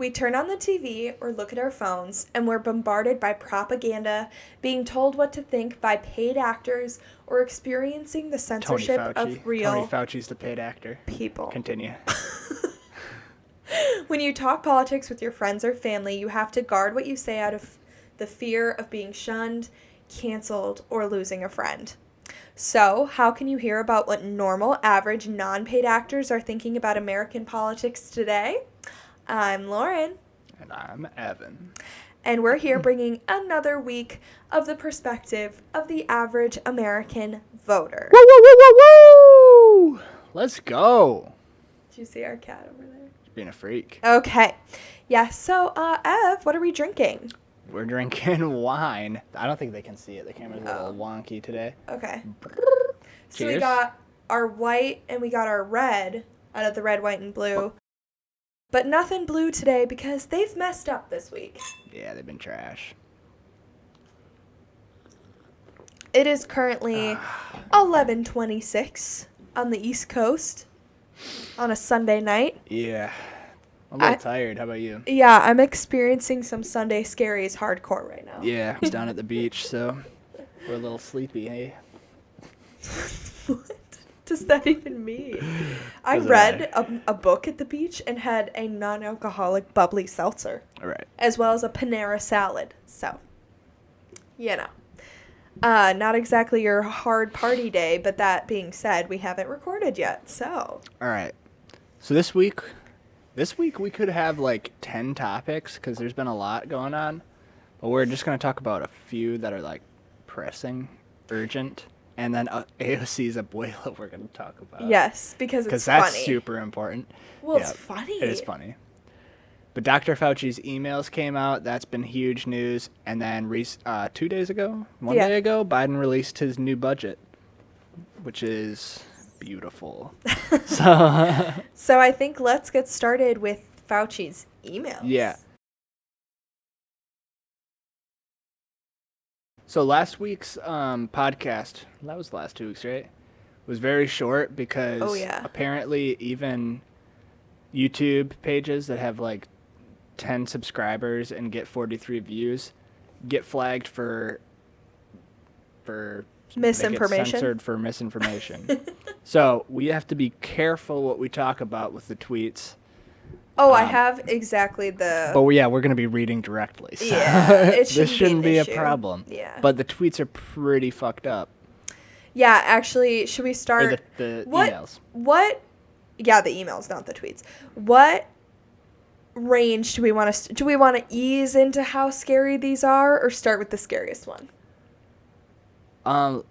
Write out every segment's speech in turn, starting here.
We turn on the TV or look at our phones, and we're bombarded by propaganda, being told what to think by paid actors, or experiencing the Tony censorship Fauci. of real Tony Fauci's the paid actor. people. Continue. When you talk politics with your friends or family, you have to guard what you say out of the fear of being shunned, canceled, or losing a friend. So, how can you hear about what normal, average, non-paid actors are thinking about American politics today? I'm Lauren. And I'm Evan. And we're here bringing another week of the perspective of the average American voter. Woo, woo, woo, woo, woo! Let's go. Did you see our cat over there? Being a freak. Okay. Yeah, so, Ev, what are we drinking? We're drinking wine. I don't think they can see it. The camera's a little wonky today. Okay. So we Cheers. got our white and we got our red out of the red, white, and blue. But nothing blue today because they've messed up this week. Yeah, they've been trash. It is currently 11:26 on the East Coast on a Sunday night. Yeah. I'm a little tired. How about you? Yeah, I'm experiencing some Sunday scaries hardcore right now. Yeah, I was down at the beach, so we're a little sleepy, hey? What does that even mean? I Doesn't read a book at the beach and had a non-alcoholic bubbly seltzer. All right. As well as a Panera salad. So, you know. Not exactly your hard party day, but that being said, we haven't recorded yet, so. All right. So this week we could have like 10 topics because there's been a lot going on. But we're just going to talk about a few that are like pressing, urgent, and then AOC's abuela we're going to talk about. Yes, because it's funny. Because that's super important. Well, Yeah, it's funny. It is funny. But Dr. Fauci's emails came out. That's been huge news. And then 2 days ago, one day ago, Biden released his new budget, which is beautiful. So I think let's get started with Fauci's emails. Yeah. So last week's podcast, that was the last 2 weeks, right? Was very short because apparently even YouTube pages that have like 10 subscribers and get 43 views get flagged for misinformation. They get censored for misinformation. So we have to be careful what we talk about with the tweets. Oh, I have exactly the... But yeah, we're going to be reading directly. So yeah, it this shouldn't be a issue. problem. Yeah. But the tweets are pretty fucked up. Yeah, actually, should we start... Or the emails. Yeah, the emails, not the tweets. What range do we want to... Do we want to ease into how scary these are or start with the scariest one?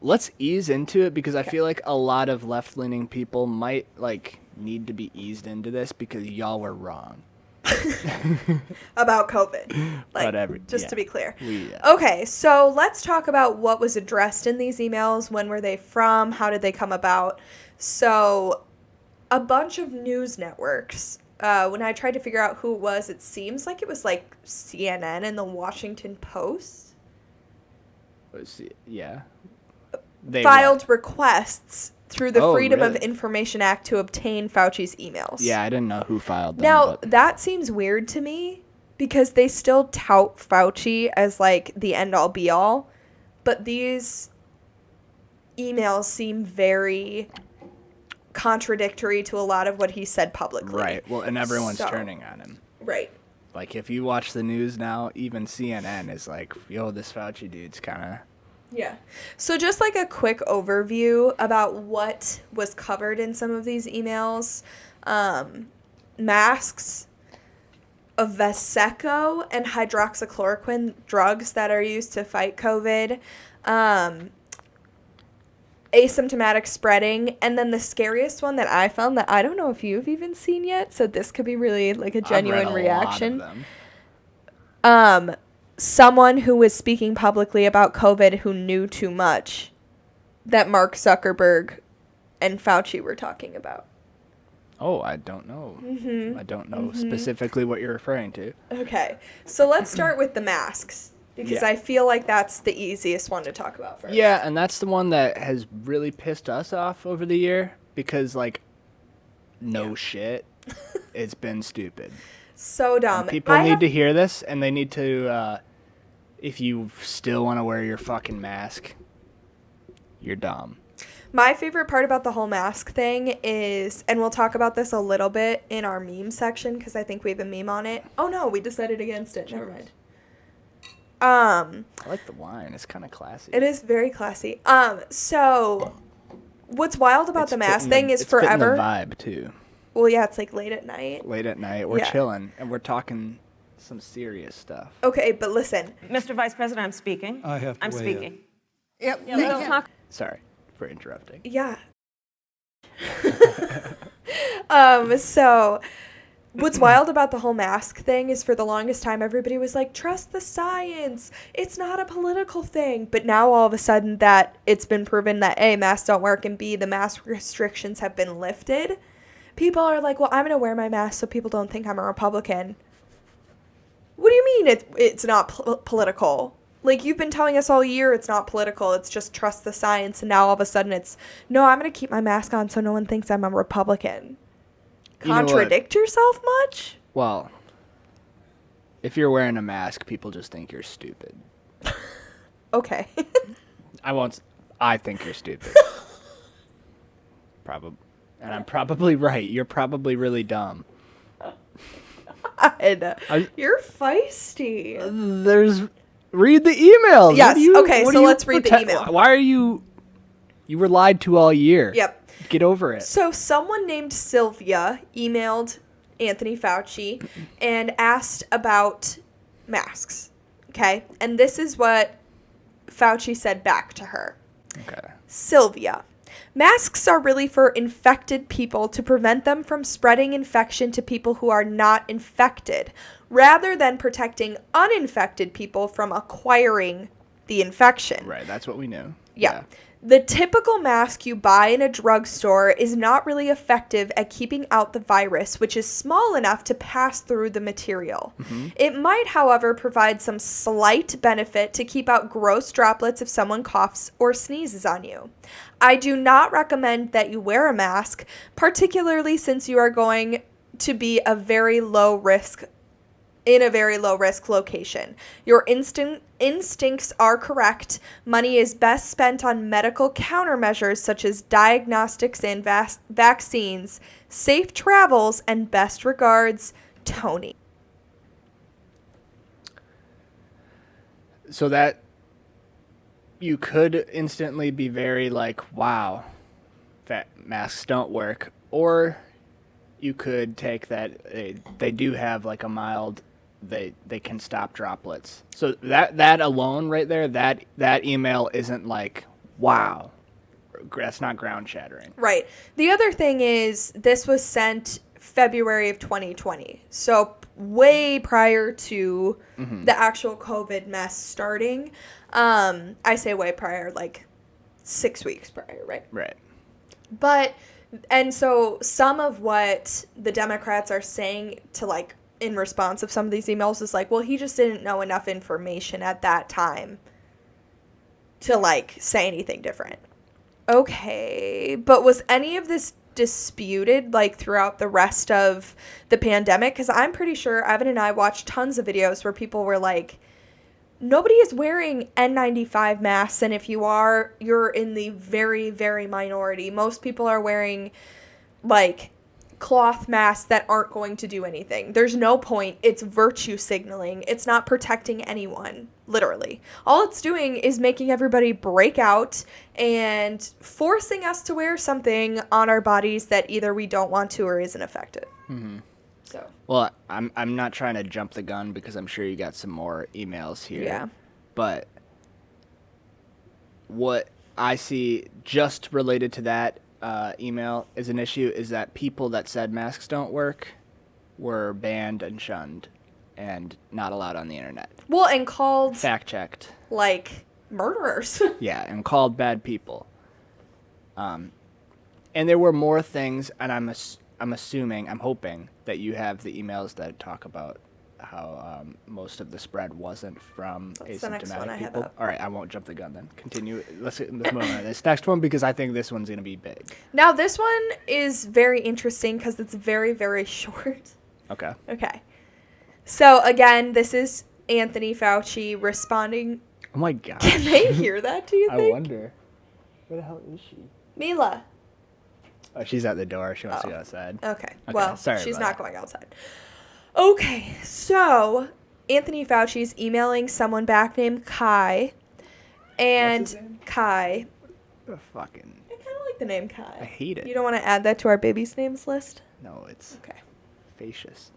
Let's ease into it because I feel like a lot of left-leaning people might need to be eased into this because y'all were wrong. About COVID. Whatever. Just to be clear. Yeah. Okay, so let's talk about what was addressed in these emails. When were they from? How did they come about? So, a bunch of news networks. When I tried to figure out who it was, it seems like it was like CNN and the Washington Post. Yeah. They filed requests through the Freedom of Information Act to obtain Fauci's emails. Yeah, I didn't know who filed them. Now, that seems weird to me because they still tout Fauci as like the end-all be-all, but these emails seem very contradictory to a lot of what he said publicly. Right. Well, and everyone's turning on him. Right. Like, if you watch the news now, even CNN is like, yo, this Fauci dude's kind of... Yeah. So just like a quick overview about what was covered in some of these emails. Masks, Veseco, and hydroxychloroquine drugs that are used to fight COVID. Asymptomatic spreading, and then the scariest one that I found that I don't know if you've even seen yet, so this could be really like a genuine reaction. Lot of them. Someone who was speaking publicly about COVID who knew too much that Mark Zuckerberg and Fauci were talking about. Oh, I don't know. Mm-hmm. I don't know specifically what you're referring to. Okay, so let's start with the masks. Because I feel like that's the easiest one to talk about first. Yeah, and that's the one that has really pissed us off over the year because, shit, it's been stupid. So dumb. And people need to hear this, and they need to, if you still want to wear your fucking mask, you're dumb. My favorite part about the whole mask thing is, and we'll talk about this a little bit in our meme section, because I think we have a meme on it. Oh, no, we decided against it. Never mind. I like the wine. It's kind of classy. It is very classy. So what's wild about the mask thing is forever. It's fitting the vibe, too. Well, yeah, it's like late at night. Late at night. We're chilling, and we're talking some serious stuff. Okay, but listen. Mr. Vice President, I'm speaking. I have to I'm weigh speaking. in. Yep. Let's talk. Sorry for interrupting. Yeah. So what's wild about the whole mask thing is for the longest time, everybody was like, trust the science. It's not a political thing. But now all of a sudden that it's been proven that A, masks don't work, and B, the mask restrictions have been lifted. People are like, well, I'm going to wear my mask so people don't think I'm a Republican. What do you mean it's not political? Like, you've been telling us all year it's not political. It's just trust the science. And now all of a sudden it's, no, I'm going to keep my mask on so no one thinks I'm a Republican. Contradict yourself much? Well, if you're wearing a mask, people just think you're stupid. Okay. I think you're stupid. Probably. And I'm probably right. You're probably really dumb. You're feisty. Read the emails. Yes. Okay, so let's read the email. Why are you were lied to all year. Yep. Get over it. So someone named Sylvia emailed Anthony Fauci and asked about masks. Okay? And this is what Fauci said back to her. Okay. Sylvia, masks are really for infected people to prevent them from spreading infection to people who are not infected, rather than protecting uninfected people from acquiring the infection. Right, that's what we knew. Yeah. The typical mask you buy in a drugstore is not really effective at keeping out the virus, which is small enough to pass through the material. Mm-hmm. It might, however, provide some slight benefit to keep out gross droplets if someone coughs or sneezes on you. I do not recommend that you wear a mask, particularly since you are going to be in a very low risk location. Your instincts are correct. Money is best spent on medical countermeasures such as diagnostics and vaccines. Safe travels, and best regards, Tony. So that you could instantly be very like, wow, that masks don't work. Or you could take that they do have like a mild, they can stop droplets. So that alone right there, that email isn't like, wow, that's not ground shattering. Right. The other thing is this was sent February of 2020. So way prior to the actual COVID mess starting. I say way prior, like 6 weeks prior, right? Right. But, and so some of what the Democrats are saying to like, in response of some of these emails is like, well, he just didn't know enough information at that time to like say anything different. Okay, but was any of this disputed like throughout the rest of the pandemic? Because I'm pretty sure Evan and I watched tons of videos where people were like, nobody is wearing N95 masks, and if you are, you're in the very, very minority. Most people are wearing like cloth masks that aren't going to do anything. There's no point. It's virtue signaling. It's not protecting anyone, literally. All it's doing is making everybody break out and forcing us to wear something on our bodies that either we don't want to or isn't effective. Mm-hmm. So. Well, I'm not trying to jump the gun because I'm sure you got some more emails here. Yeah. But what I see just related to that email is an issue is that people that said masks don't work were banned and shunned and not allowed on the internet. Well, and called fact checked like murderers. Yeah, and called bad people. And there were more things, and I'm hoping that you have the emails that talk about how most of the spread wasn't from asymptomatic people. All right, I won't jump the gun then. Continue. Let's move on to this next one because I think this one's going to be big. Now, this one is very interesting because it's very, very short. Okay. Okay. So, again, this is Anthony Fauci responding. Oh, my God. Can they hear that, do you think? I wonder. Where the hell is she? Mila. Oh, she's at the door. She wants to go outside. Okay. Well, sorry she's about not going outside. Okay. So, Anthony Fauci's emailing someone back named Kai. And What's his name? Kai. I kind of like the name Kai. I hate it. You don't want to add that to our baby's names list? No, it's okay. Facious.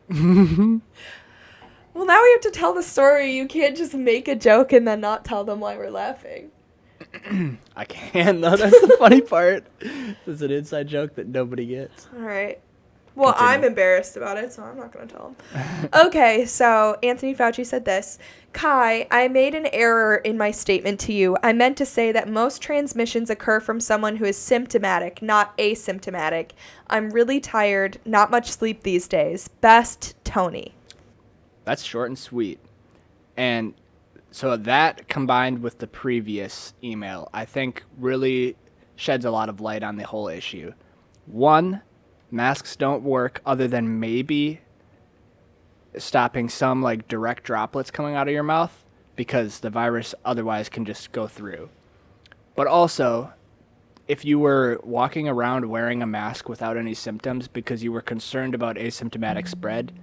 Well, now we have to tell the story. You can't just make a joke and then not tell them why we're laughing. I can, though. That's the funny part. It's an inside joke that nobody gets. All right. Well, Continue. I'm embarrassed about it, so I'm not going to tell him. Okay, so Anthony Fauci said this. Kai, I made an error in my statement to you. I meant to say that most transmissions occur from someone who is symptomatic, not asymptomatic. I'm really tired. Not much sleep these days. Best, Tony. That's short and sweet. And so that combined with the previous email, I think really sheds a lot of light on the whole issue. One, masks don't work other than maybe stopping some like direct droplets coming out of your mouth because the virus otherwise can just go through. But also, if you were walking around wearing a mask without any symptoms because you were concerned about asymptomatic spread,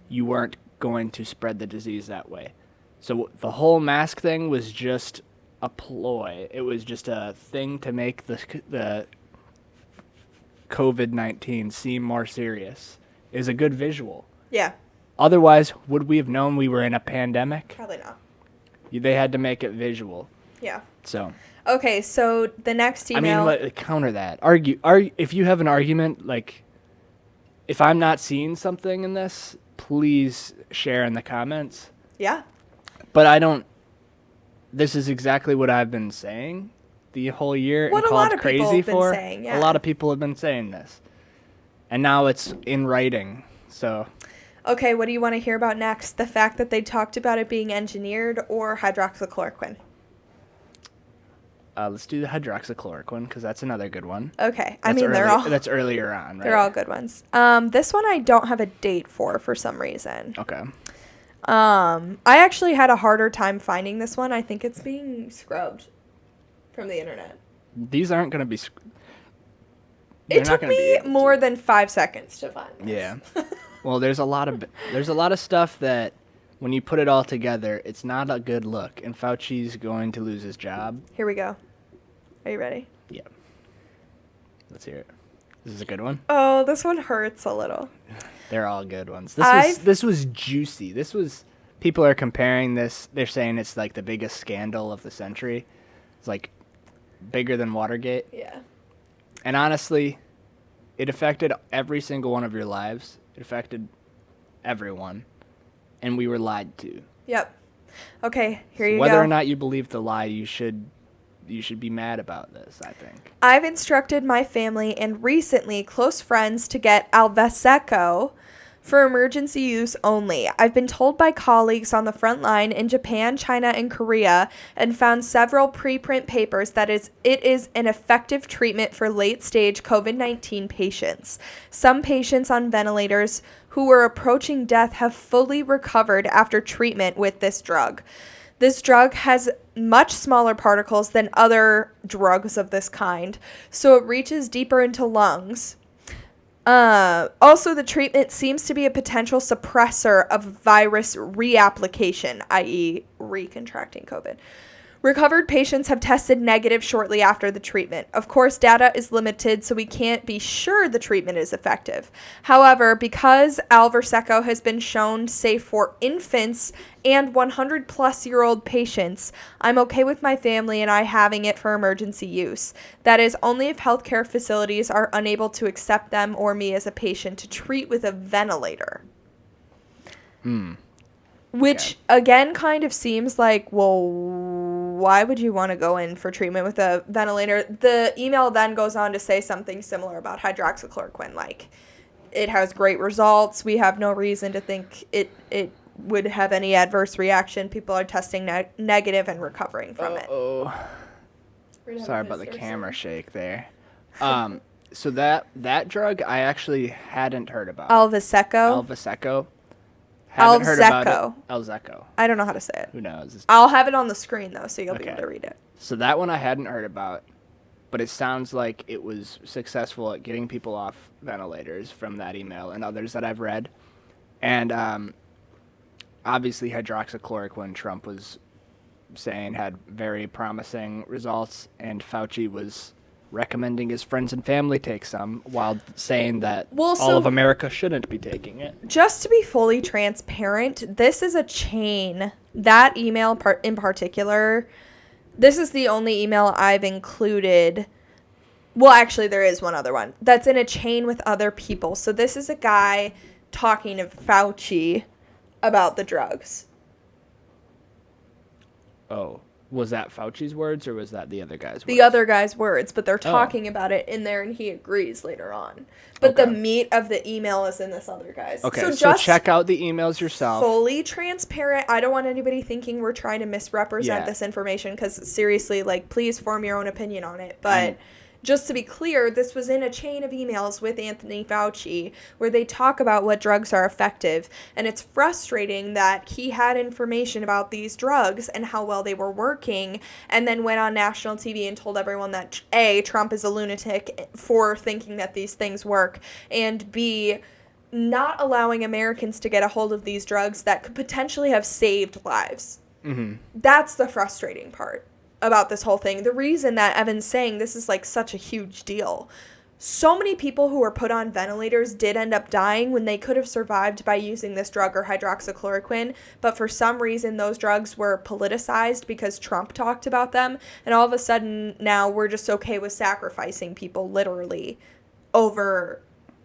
you weren't going to spread the disease that way. So the whole mask thing was just a ploy. It was just a thing to make the COVID-19 seem more serious. It was a good visual. Yeah. Otherwise, would we have known we were in a pandemic? Probably not. They had to make it visual. Yeah. So. Okay, so the next email. I mean, counter that. If you have an argument, like, if I'm not seeing something in this, please share in the comments. Yeah. But I don't. This is exactly what I've been saying the whole year and called crazy for. A lot of people have been saying this. And now it's in writing. So. Okay, what do you want to hear about next? The fact that they talked about it being engineered or hydroxychloroquine? Let's do the hydroxychloroquine because that's another good one. Okay. That's earlier on, right? They're all good ones. This one I don't have a date for some reason. Okay. I actually had a harder time finding this one. I think it's being scrubbed from the internet. These aren't going to be... It took me more than 5 seconds to find this. Yeah. Well, there's a lot of stuff that when you put it all together, it's not a good look, and Fauci's going to lose his job. Here we go. Are you ready? Yeah. Let's hear it. This is a good one. Oh, this one hurts a little. They're all good ones. This was juicy. People are comparing this. They're saying it's like the biggest scandal of the century. It's like bigger than Watergate. Yeah. And honestly, it affected every single one of your lives. It affected everyone. And we were lied to. Yep. Okay, here you go. Whether or not you believe the lie, you should be mad about this, I think. I've instructed my family and recently close friends to get Alvaseco for emergency use only. I've been told by colleagues on the front line in Japan, China, and Korea and found several preprint papers that it is an effective treatment for late-stage COVID-19 patients. Some patients on ventilators who were approaching death have fully recovered after treatment with this drug. This drug has much smaller particles than other drugs of this kind, so it reaches deeper into lungs. Also, the treatment seems to be a potential suppressor of virus reapplication, i.e. recontracting COVID. Recovered patients have tested negative shortly after the treatment. Of course, data is limited, so we can't be sure the treatment is effective. However, because Alvaseco has been shown safe for infants and 100-plus-year-old patients, I'm okay with my family and I having it for emergency use. That is, only if healthcare facilities are unable to accept them or me as a patient to treat with a ventilator. Which, again, kind of seems like, well, why would you want to go in for treatment with a ventilator? The email then goes on to say something similar about hydroxychloroquine, like, it has great results. We have no reason to think it would have any adverse reaction. People are testing negative and recovering from it. Sorry about the camera shake there. So that drug I actually hadn't heard about. Alvaseco. Haven't heard about it. Alzeco. I don't know how to say it. Who knows? I'll have it on the screen, though, so you'll be able to read it. So that one I hadn't heard about, but it sounds like it was successful at getting people off ventilators from that email and others that I've read. And obviously hydroxychloroquine, Trump was saying had very promising results, and Fauci was recommending his friends and family take some while saying that all of America shouldn't be taking it. Just to be fully transparent, this is a chain. That email in particular, this is the only email I've included. Well, actually, there is one other one that's in a chain with other people. So this is a guy talking to Fauci about the drugs. Oh. Was that Fauci's words or was that the other guy's words? The other guy's words, but they're talking about it in there and he agrees later on. But the meat of the email is in this other guy's. Okay, so check out the emails yourself. Fully transparent. I don't want anybody thinking we're trying to misrepresent this information because seriously, like, please form your own opinion on it. But just to be clear, this was in a chain of emails with Anthony Fauci where they talk about what drugs are effective. And it's frustrating that he had information about these drugs and how well they were working and then went on national TV and told everyone that A, Trump is a lunatic for thinking that these things work, and B, not allowing Americans to get a hold of these drugs that could potentially have saved lives. Mm-hmm. That's the frustrating part about this whole thing. The reason that Evan's saying this is like such a huge deal. So many people who were put on ventilators did end up dying when they could have survived by using this drug or hydroxychloroquine, but for some reason those drugs were politicized because Trump talked about them, and all of a sudden now we're just okay with sacrificing people literally over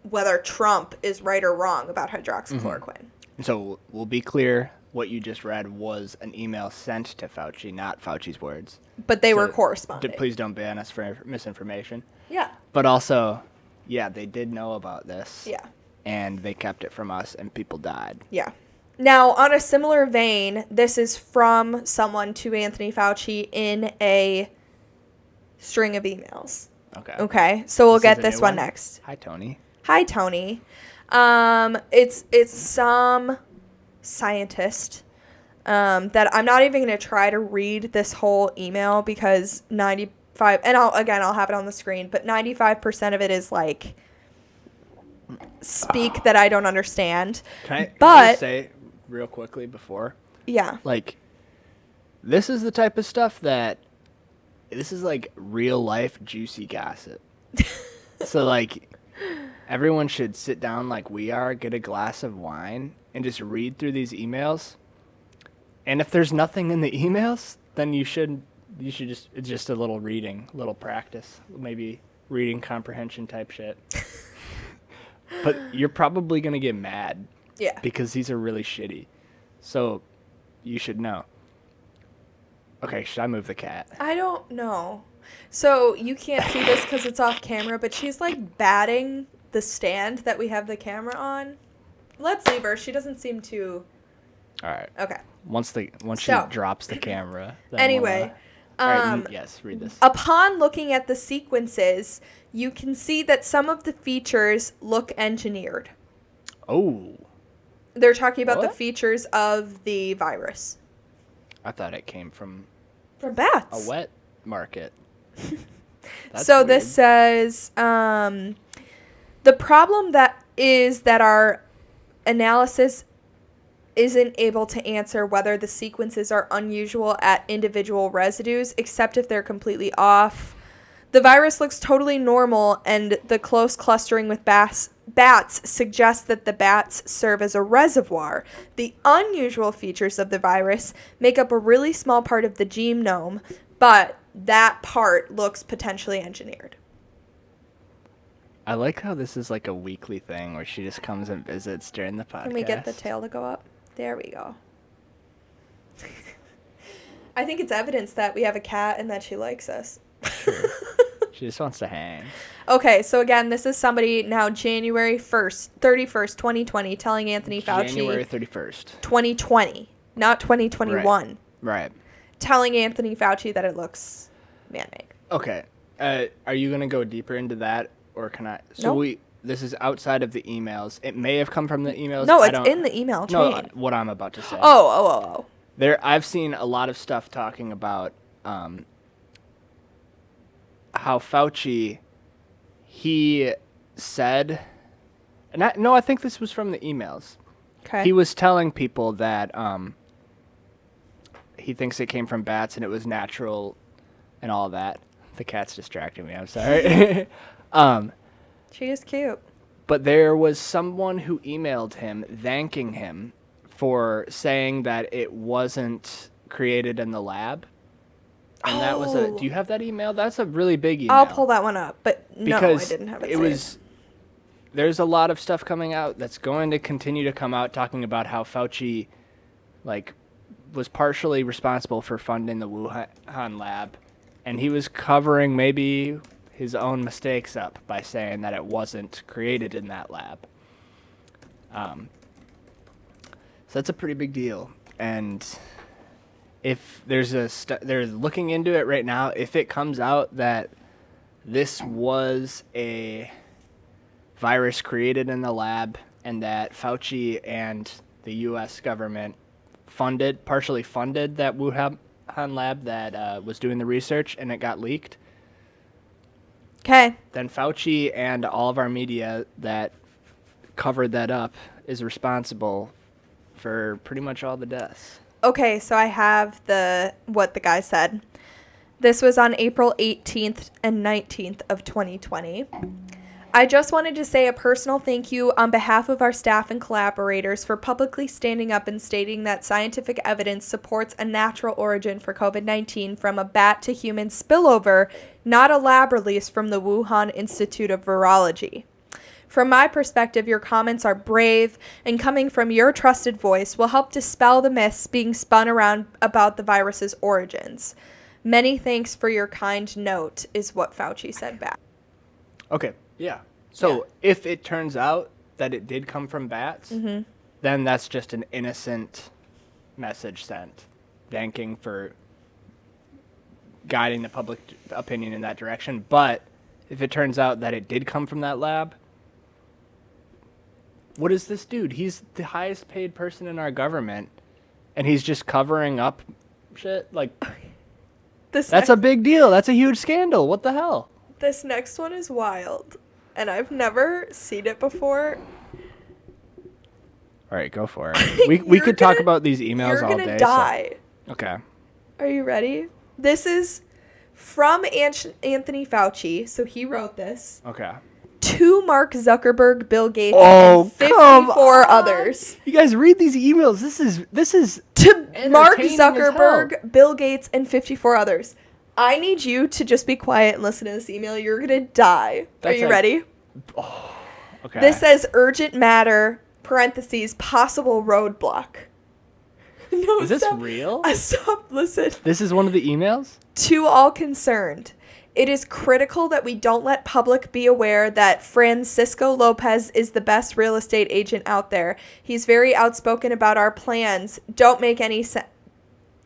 whether Trump is right or wrong about hydroxychloroquine. Mm-hmm. So we'll be clear, what you just read was an email sent to Fauci, not Fauci's words. But they were corresponding. Please don't ban us for misinformation. Yeah. But also, they did know about this. Yeah. And they kept it from us, and people died. Yeah. Now, on a similar vein, this is from someone to Anthony Fauci in a string of emails. Okay. So we'll get this one next. Hi, Tony. Hi, Tony. It's some scientist that I'm not even going to try to read this whole email because 95, and I'll have it on the screen, but 95% of it is like speak that I don't understand. Can I just say real quickly before? Yeah. Like, this is the type of stuff this is like real life juicy gossip. So like, everyone should sit down like we are, get a glass of wine, and just read through these emails. And if there's nothing in the emails, then you should just, it's just a little reading, little practice, maybe reading comprehension type shit. But you're probably going to get mad. Yeah. Because these are really shitty. So you should know. Okay, should I move the cat? I don't know. So you can't see this because it's off camera, but she's like batting the stand that we have the camera on. Let's leave her. She doesn't seem too... All right. Okay. Once she drops the camera. Then anyway. All right, yes, read this. Upon looking at the sequences, you can see that some of the features look engineered. Oh. They're talking about the features of the virus. I thought it came from bats. A wet market. So weird. This says, the problem that our analysis isn't able to answer whether the sequences are unusual at individual residues, except if they're completely off. The virus looks totally normal, and the close clustering with bats suggests that the bats serve as a reservoir. The unusual features of the virus make up a really small part of the genome, but that part looks potentially engineered. I like how this is like a weekly thing where she just comes and visits during the podcast. Can we get the tail to go up? There we go. I think it's evidence that we have a cat and that she likes us. True. She just wants to hang. Okay, so again, this is somebody now January 31st, 2020, telling Anthony Fauci. January 31st. 2020, not 2021. Right. Telling Anthony Fauci that it looks man-made. Okay. Are you going to go deeper into that, or can I? So nope. This is outside of the emails. It may have come from the emails. No, it's in the email chain. No, what I'm about to say. Oh. I've seen a lot of stuff talking about how Fauci, he said, I think this was from the emails. Okay. He was telling people that he thinks it came from bats and it was natural and all that. The cat's distracting me. I'm sorry. She is cute. But there was someone who emailed him thanking him for saying that it wasn't created in the lab. And that was do you have that email? That's a really big email. I'll pull that one up, but because I didn't have it. There's a lot of stuff coming out that's going to continue to come out talking about how Fauci was partially responsible for funding the Wuhan lab, and he was covering maybe his own mistakes up by saying that it wasn't created in that lab. So that's a pretty big deal. And if there's they're looking into it right now. If it comes out that this was a virus created in the lab and that Fauci and the U.S. government partially funded that Wuhan lab that was doing the research and it got leaked, okay, then Fauci and all of our media that covered that up is responsible for pretty much all the deaths. Okay, so I have what the guy said. This was on April 18th and 19th of 2020. I just wanted to say a personal thank you on behalf of our staff and collaborators for publicly standing up and stating that scientific evidence supports a natural origin for COVID-19 from a bat to human spillover, not a lab release from the Wuhan Institute of Virology. From my perspective, your comments are brave, and coming from your trusted voice will help dispel the myths being spun around about the virus's origins. Many thanks for your kind note, is what Fauci said back. Okay, yeah. So if it turns out that it did come from bats, then that's just an innocent message sent, thanking for guiding the public opinion in that direction. But if it turns out that it did come from that lab, what is this dude? He's the highest paid person in our government, and he's just covering up shit? That's a big deal. That's a huge scandal. What the hell? This next one is wild, and I've never seen it before. All right, go for it. We could talk about these emails all day. You're gonna die. So. Okay. Are you ready? This is from Anthony Fauci, so he wrote this. Okay. To Mark Zuckerberg, Bill Gates, and 54 others. You guys read these emails. This is to Mark Zuckerberg, Bill Gates, and 54 others. I need you to just be quiet and listen to this email. You're gonna die. Are you ready? Oh, okay. This says urgent matter, parentheses, possible roadblock. No, is this real? Stop, listen. This is one of the emails? To all concerned, it is critical that we don't let public be aware that Francisco Lopez is the best real estate agent out there. He's very outspoken about our plans.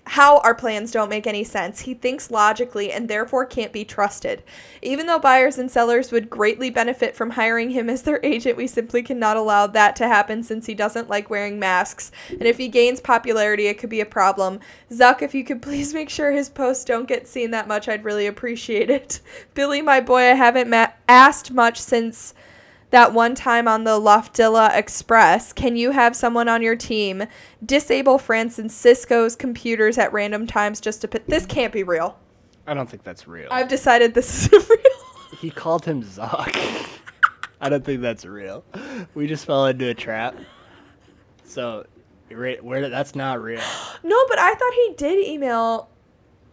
How our plans don't make any sense. He thinks logically and therefore can't be trusted. Even though buyers and sellers would greatly benefit from hiring him as their agent, we simply cannot allow that to happen since he doesn't like wearing masks. And if he gains popularity, it could be a problem. Zuck, if you could please make sure his posts don't get seen that much, I'd really appreciate it. Billy, my boy, I haven't asked much since that one time on the Loftilla Express. Can you have someone on your team disable Francisco's computers at random times just to put... This can't be real. I don't think that's real. I've decided this isn't real. He called him Zuck. I don't think that's real. We just fell into a trap. So, that's not real. No, but I thought he did email...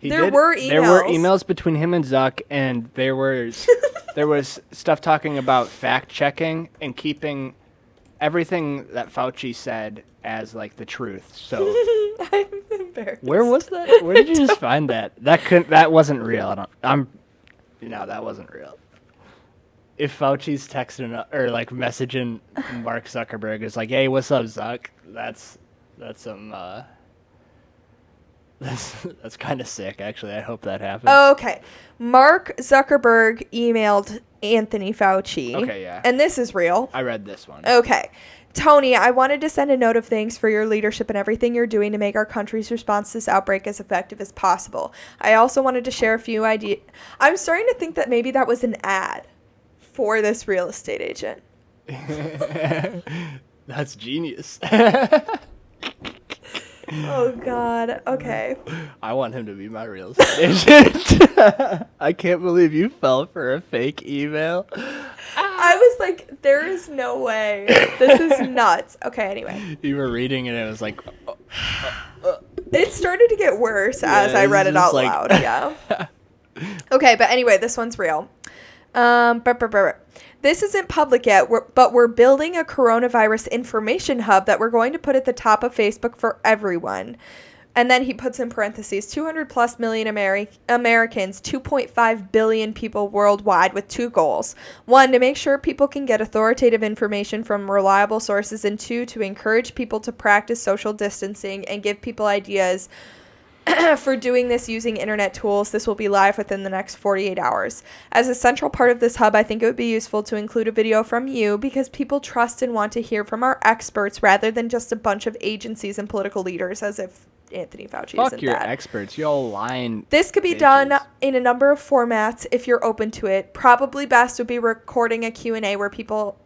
There were emails. There were emails between him and Zuck, and there was stuff talking about fact checking and keeping everything that Fauci said as the truth. So I'm embarrassed. Where was that? Where did you just find that? That wasn't real. That wasn't real. If Fauci's texting or messaging Mark Zuckerberg is hey, what's up, Zuck? That's some That's kind of sick, actually. I hope that happens. Okay. Mark Zuckerberg emailed Anthony Fauci. Okay, yeah. And this is real. I read this one. Okay. Tony, I wanted to send a note of thanks for your leadership and everything you're doing to make our country's response to this outbreak as effective as possible. I also wanted to share a few ideas. I'm starting to think that maybe that was an ad for this real estate agent. That's genius. Oh, God. Okay. I want him to be my real estate agent. I can't believe you fell for a fake email. I was like, there is no way. This is nuts. Okay, anyway. You were reading and it was like... It started to get worse as I read it out loud. Yeah. Okay, but anyway, this one's real. This isn't public yet, but we're building a coronavirus information hub that we're going to put at the top of Facebook for everyone. And then he puts in parentheses, 200 plus million Americans, 2.5 billion people worldwide with two goals. One, to make sure people can get authoritative information from reliable sources. And two, to encourage people to practice social distancing and give people ideas for doing this using internet tools. This will be live within the next 48 hours. As a central part of this hub, I think it would be useful to include a video from you because people trust and want to hear from our experts rather than just a bunch of agencies and political leaders, as if Anthony Fauci isn't Fuck your that. experts. Y'all lying. This could be done in a number of formats if you're open to it. Probably best would be recording a Q&A where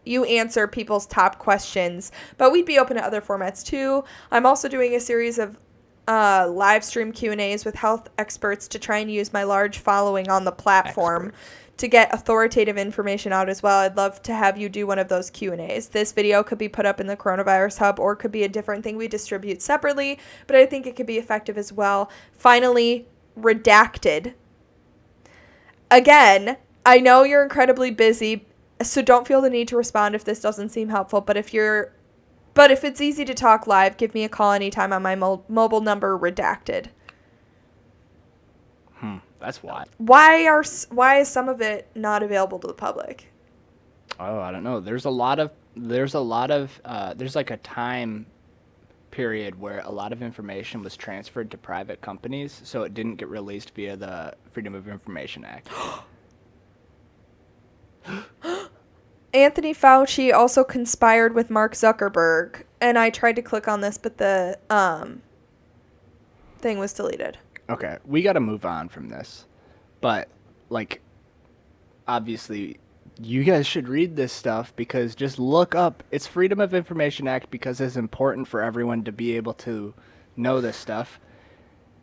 you answer people's top questions, but we'd be open to other formats too. I'm also doing a series of live stream Q&As with health experts to try and use my large following on the platform to get authoritative information out as well. I'd love to have you do one of those Q&As. This video could be put up in the Coronavirus Hub or could be a different thing we distribute separately, but I think it could be effective as well. Finally, redacted. Again, I know you're incredibly busy, so don't feel the need to respond if this doesn't seem helpful, but if it's easy to talk live, give me a call anytime on my mobile number, redacted. That's why. Why is some of it not available to the public? Oh, I don't know. There's like a time period where a lot of information was transferred to private companies, so it didn't get released via the Freedom of Information Act. Anthony Fauci also conspired with Mark Zuckerberg, and I tried to click on this, but the thing was deleted. Okay, we got to move on from this. But, obviously, you guys should read this stuff because just look up. It's Freedom of Information Act because it's important for everyone to be able to know this stuff.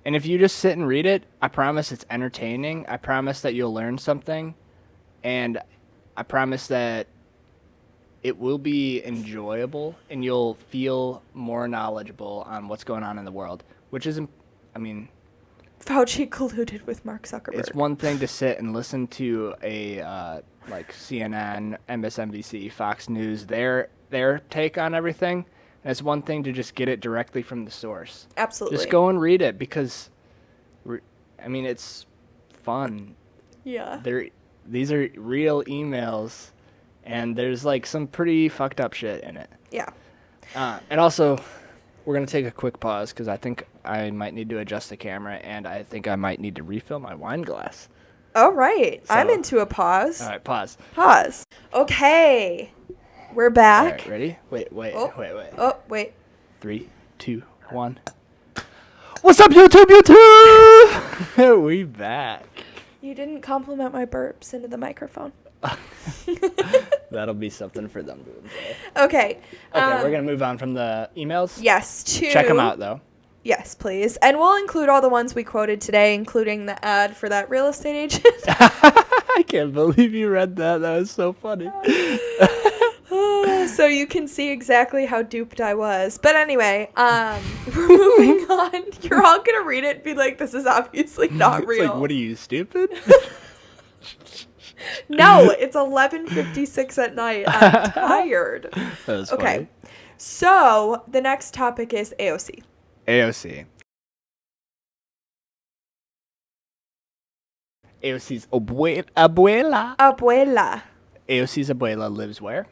And if you just sit and read it, I promise it's entertaining. I promise that you'll learn something. And I promise that it will be enjoyable and you'll feel more knowledgeable on what's going on in the world, which is, Fauci colluded with Mark Zuckerberg. It's one thing to sit and listen to a CNN, MSNBC, Fox News, their take on everything. And it's one thing to just get it directly from the source. Absolutely. Just go and read it because, it's fun. Yeah. These are real emails, and there's some pretty fucked up shit in it. Yeah. And also, we're going to take a quick pause because I think I might need to adjust the camera and I think I might need to refill my wine glass. All right. So, I'm into a pause. All right, pause. Pause. Okay. We're back. All right, ready? Wait. Oh, wait. 3, 2, 1. What's up, YouTube? We back. You didn't compliment my burps into the microphone. That'll be something for them to enjoy. Okay. We're going to move on from the emails. Yes, check them out, though. Yes, please. And we'll include all the ones we quoted today, including the ad for that real estate agent. I can't believe you read that. That was so funny. So you can see exactly how duped I was. But anyway, we're moving on. You're all going to read it and be like, this is obviously not real. It's what are you, stupid? No, it's 11:56 at night. I'm tired. That was funny. Okay. So the next topic is AOC. AOC's abuela. Abuela. AOC's abuela lives where?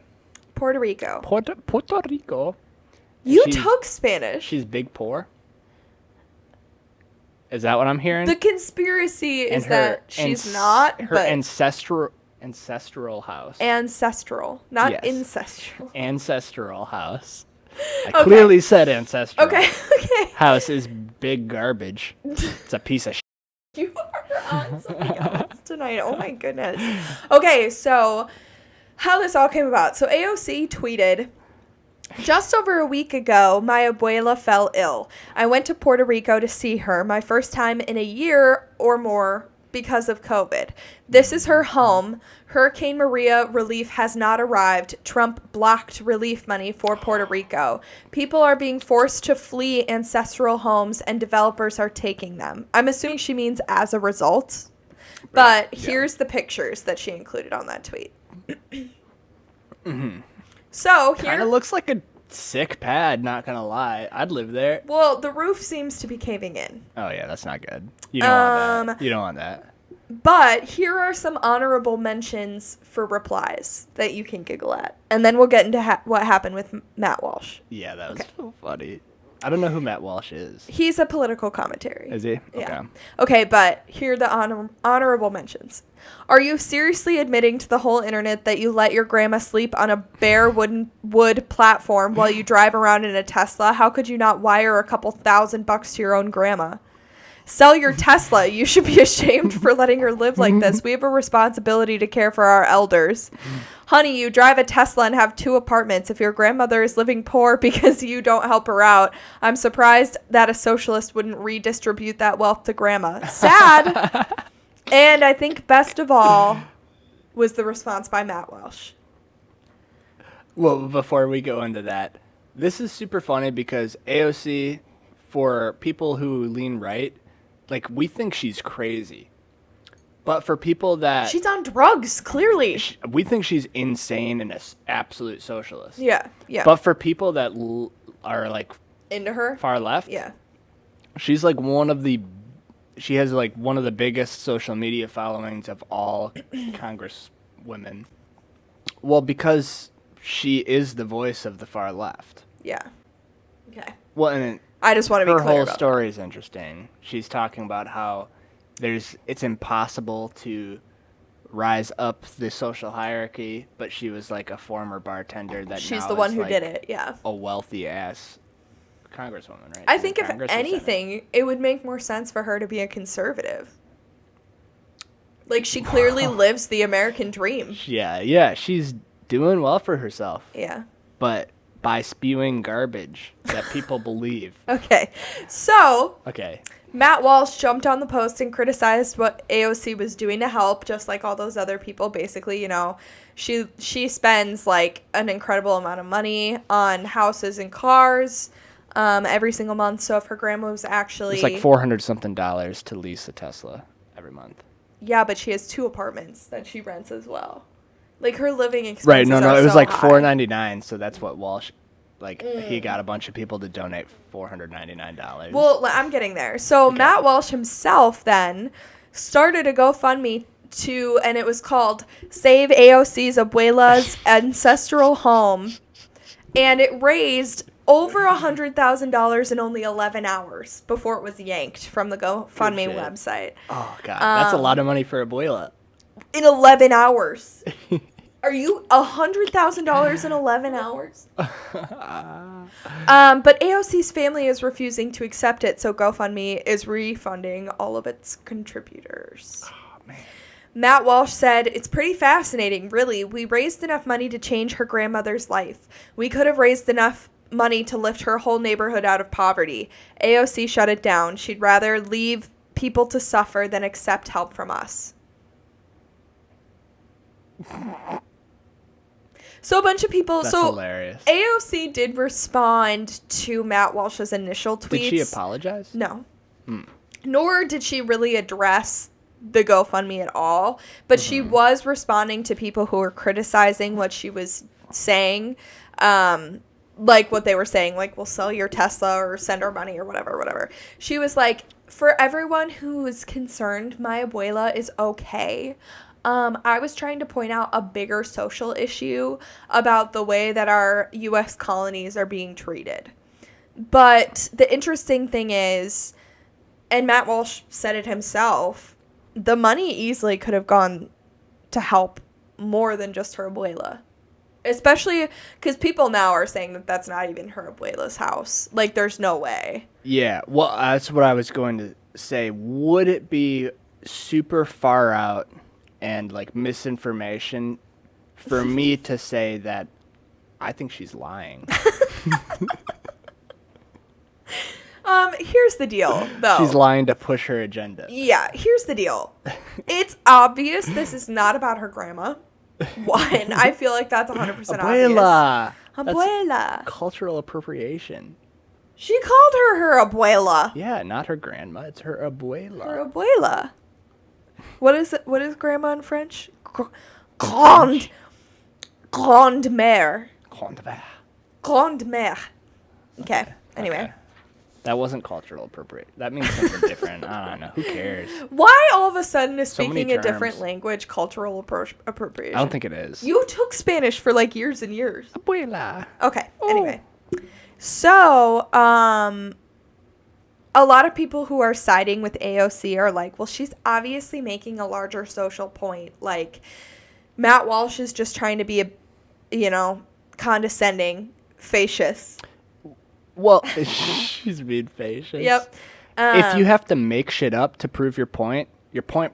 Puerto Rico. Puerto Rico. You took Spanish. She's big poor. Is that what I'm hearing? The conspiracy is that she's not, her but ancestral house. Ancestral, not Yes. ancestral. Ancestral house. I clearly said ancestral. Okay. House is big garbage. It's a piece of shit. You are on something else tonight. Oh my goodness. Okay, so how this all came about. So AOC tweeted, just over a week ago, my abuela fell ill. I went to Puerto Rico to see her, my first time in a year or more because of COVID. This is her home. Hurricane Maria relief has not arrived. Trump blocked relief money for Puerto Rico. People are being forced to flee ancestral homes and developers are taking them. I'm assuming she means as a result. But here's the pictures that she included on that tweet. So here Kind of looks like a sick pad, not gonna lie. I'd live there. Well, the roof seems to be caving in. Oh yeah, that's not good. You don't want that. You don't want that. But here are some honorable mentions for replies that you can giggle at. And then we'll get into what happened with Matt Walsh. Yeah, that was so funny. I don't know who Matt Walsh is. He's a political commentary. Is he? Yeah. Okay, but here are the honorable mentions. Are you seriously admitting to the whole internet that you let your grandma sleep on a bare wood platform while you drive around in a Tesla? How could you not wire a couple $1,000 to your own grandma? Sell your Tesla. You should be ashamed for letting her live like this. We have a responsibility to care for our elders. Honey, you drive a Tesla and have 2 apartments. If your grandmother is living poor because you don't help her out, I'm surprised that a socialist wouldn't redistribute that wealth to grandma. Sad. And I think best of all was the response by Matt Walsh. Well, before we go into that, this is super funny because AOC, for people who lean right, like, we think she's crazy. But for people that... She's on drugs, clearly. We think she's insane and an absolute socialist. Yeah. But for people that are, like... Into her? Far left? Yeah. She's, like, she has, like, one of the biggest social media followings of all congresswomen. Well, because she is the voice of the far left. Yeah. Okay. Well, and I just want to be clear her whole about story is interesting. She's talking about how it's impossible to rise up the social hierarchy, but she was like a former bartender that she's now the one is who like did it. Yeah. A wealthy ass congresswoman, right? I think if anything, it would make more sense for her to be a conservative. Like, she clearly lives the American dream. Yeah, she's doing well for herself. Yeah. But by spewing garbage that people believe. Okay. So, okay. Matt Walsh jumped on the post and criticized what AOC was doing to help, just like all those other people. Basically, you know, she spends like an incredible amount of money on houses and cars every single month. So if her grandma was actually... It's like $400-something to lease a Tesla every month. Yeah, but she has 2 apartments that she rents as well. Like, her living expenses right, no, are it was so like high. $4.99, so that's what Walsh... Like, he got a bunch of people to donate $499. Well, I'm getting there. So, okay. Matt Walsh himself then started a GoFundMe and it was called Save AOC's Abuela's Ancestral Home. And it raised over $100,000 in only 11 hours before it was yanked from the GoFundMe website. Oh, God. That's a lot of money for Abuela. In 11 hours. Are you $100,000 in 11 hours? But AOC's family is refusing to accept it, so GoFundMe is refunding all of its contributors. Oh, man. Matt Walsh said, "It's pretty fascinating, really. We raised enough money to change her grandmother's life. We could have raised enough money to lift her whole neighborhood out of poverty. AOC shut it down. She'd rather leave people to suffer than accept help from us." So a bunch of people... That's hilarious. AOC did respond to Matt Walsh's initial tweets. Did she apologize? No. Nor did she really address the GoFundMe at all. But she was responding to people who were criticizing what she was saying. Like what they were saying, like, we'll sell your Tesla or send our money or whatever. She was like, for everyone who is concerned, my abuela is okay. I was trying to point out a bigger social issue about the way that our U.S. colonies are being treated. But the interesting thing is, and Matt Walsh said it himself, the money easily could have gone to help more than just her abuela. Especially because people now are saying that that's not even her abuela's house. Like, there's no way. Yeah, well, that's what I was going to say. Would it be super far out and, like, misinformation for me to say that I think she's lying? Here's the deal, though. She's lying to push her agenda. Yeah, here's the deal. It's obvious this is not about her grandma. One, I feel like that's 100% Abuela. obvious. Abuela. That's cultural appropriation. She called her abuela. Yeah, not her grandma. It's her abuela. Her abuela. What is grandma in French? Grande mère. Grande mère. Okay. Anyway. Okay. That wasn't cultural appropriation. That means something different. I don't know. Who cares? Why all of a sudden is So many speaking a terms. different language cultural appropriation? I don't think it is. You took Spanish for like years and years. Abuela. Okay. Anyway. So, a lot of people who are siding with AOC are like, well, she's obviously making a larger social point. Like, Matt Walsh is just trying to be condescending, facious. Well, she's being facious. Yep. If you have to make shit up to prove your point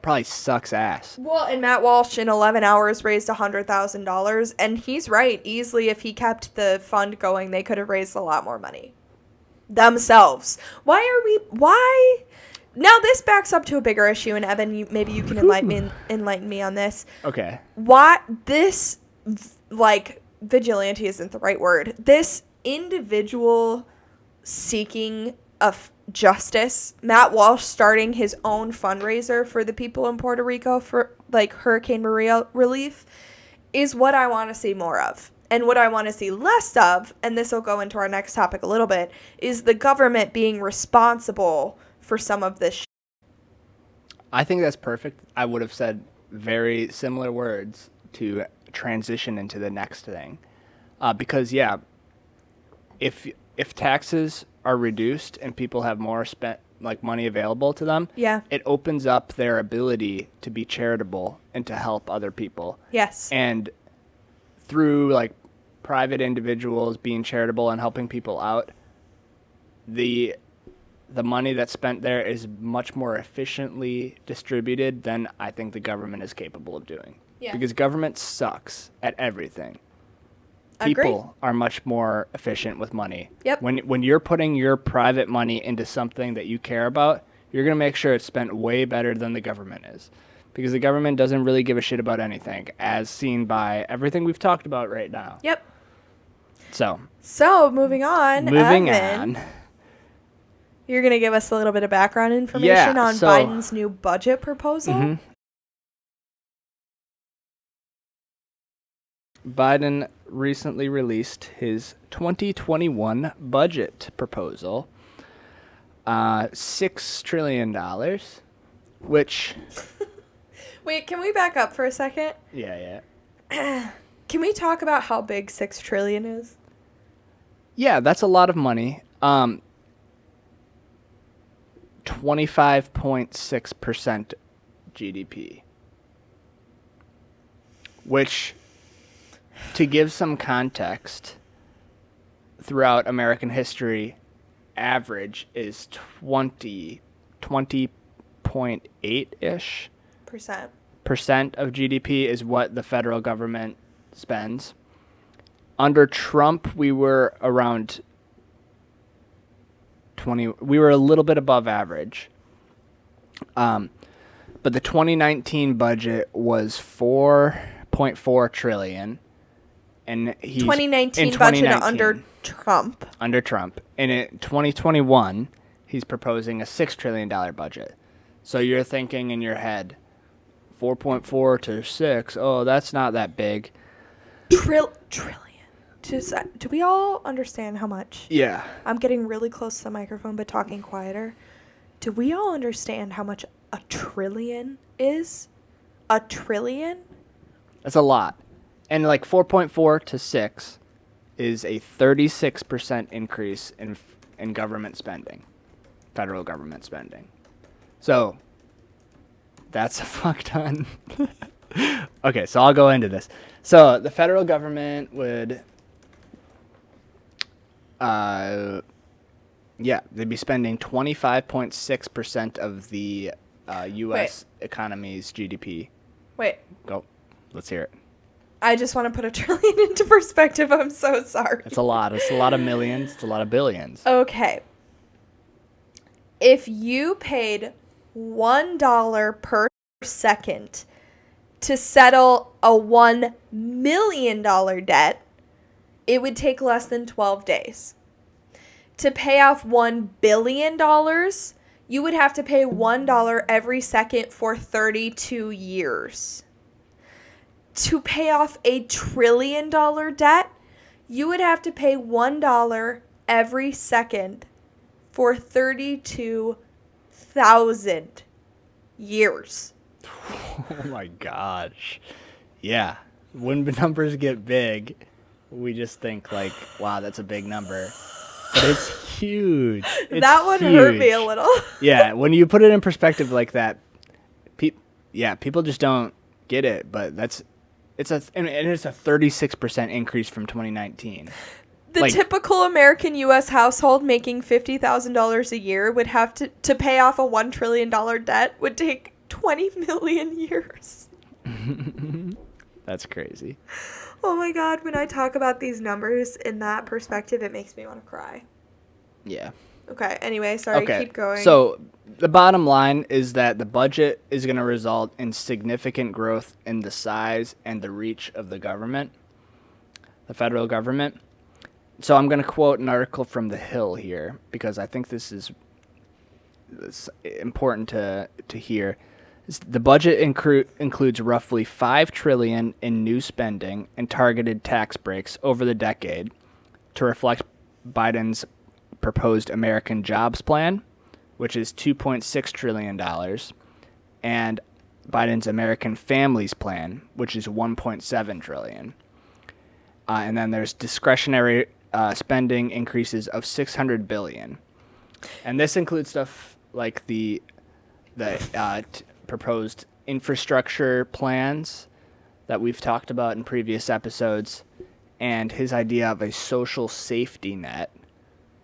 probably sucks ass. Well, and Matt Walsh in 11 hours raised $100,000, and he's right. Easily, if he kept the fund going, they could have raised a lot more money themselves. Why? Now, this backs up to a bigger issue, and Evan, maybe you can enlighten me on this. Okay. Why this, vigilante isn't the right word. This individual seeking of justice, Matt Walsh starting his own fundraiser for the people in Puerto Rico for Hurricane Maria relief, is what I want to see more of. And what I want to see less of, and this will go into our next topic a little bit, is the government being responsible for some of this I think that's perfect. I would have said very similar words to transition into the next thing. Because, yeah, if taxes are reduced and people have more money available to them, Yeah. it opens up their ability to be charitable and to help other people. Yes. And through private individuals being charitable and helping people out, the money that's spent there is much more efficiently distributed than I think the government is capable of doing. Yeah. Because government sucks at everything. Agreed. People are much more efficient with money. Yep. When you're putting your private money into something that you care about, you're going to make sure it's spent way better than the government is. Because the government doesn't really give a shit about anything, as seen by everything we've talked about right now. Yep. So moving on. Evan, you're going to give us a little bit of background information on Biden's new budget proposal? Mm-hmm. Biden recently released his 2021 budget proposal, $6 trillion, which... Wait, can we back up for a second? Yeah. Can we talk about how big $6 trillion is? Yeah, that's a lot of money. 25.6% GDP, which... To give some context, throughout American history, average is 20.8-ish percent of GDP is what the federal government spends. Under Trump, we were around 20. We were a little bit above average. But the 2019 budget was $4.4 trillion. And he's 2019 budget under Trump. Under Trump. And in 2021, he's proposing a $6 trillion budget. So you're thinking in your head, 4.4 to 6, oh, that's not that big. Trillion. Do we all understand how much? Yeah. I'm getting really close to the microphone, but talking quieter. Do we all understand how much a trillion is? A trillion? That's a lot. And 4.4 to 6 is a 36% increase in government spending, federal government spending. So that's a fuck ton. Okay, so I'll go into this. So the federal government would, they'd be spending 25.6% of the U.S. economy's GDP. Wait. Go. Let's hear it. I just want to put $1 trillion into perspective. I'm so sorry. It's a lot. It's a lot of millions. It's a lot of billions. Okay. If you paid $1 per second to settle a $1 million debt, it would take less than 12 days. To pay off $1 billion, you would have to pay $1 every second for 32 years. To pay off $1 trillion debt, you would have to pay $1 every second for 32,000 years. Oh my gosh. Yeah. When the numbers get big, we just think like, wow, that's a big number. But it's huge. That would hurt me a little. Yeah, when you put it in perspective like that, people just don't get it. But it's a 36% increase from 2019. The typical American U.S. household making $50,000 a year would have to pay off a $1 trillion debt would take 20 million years. That's crazy. Oh my God, when I talk about these numbers in that perspective, it makes me want to cry. Yeah. Okay, anyway, sorry, keep going. So the bottom line is that the budget is going to result in significant growth in the size and the reach of the government, the federal government. So I'm going to quote an article from The Hill here because I think this is important to hear. The budget includes roughly $5 trillion in new spending and targeted tax breaks over the decade to reflect Biden's proposed American Jobs Plan, which is $2.6 trillion, and Biden's American Families Plan, which is $1.7 trillion. And then there's discretionary spending increases of $600 billion. And this includes stuff like the proposed infrastructure plans that we've talked about in previous episodes, and his idea of a social safety net,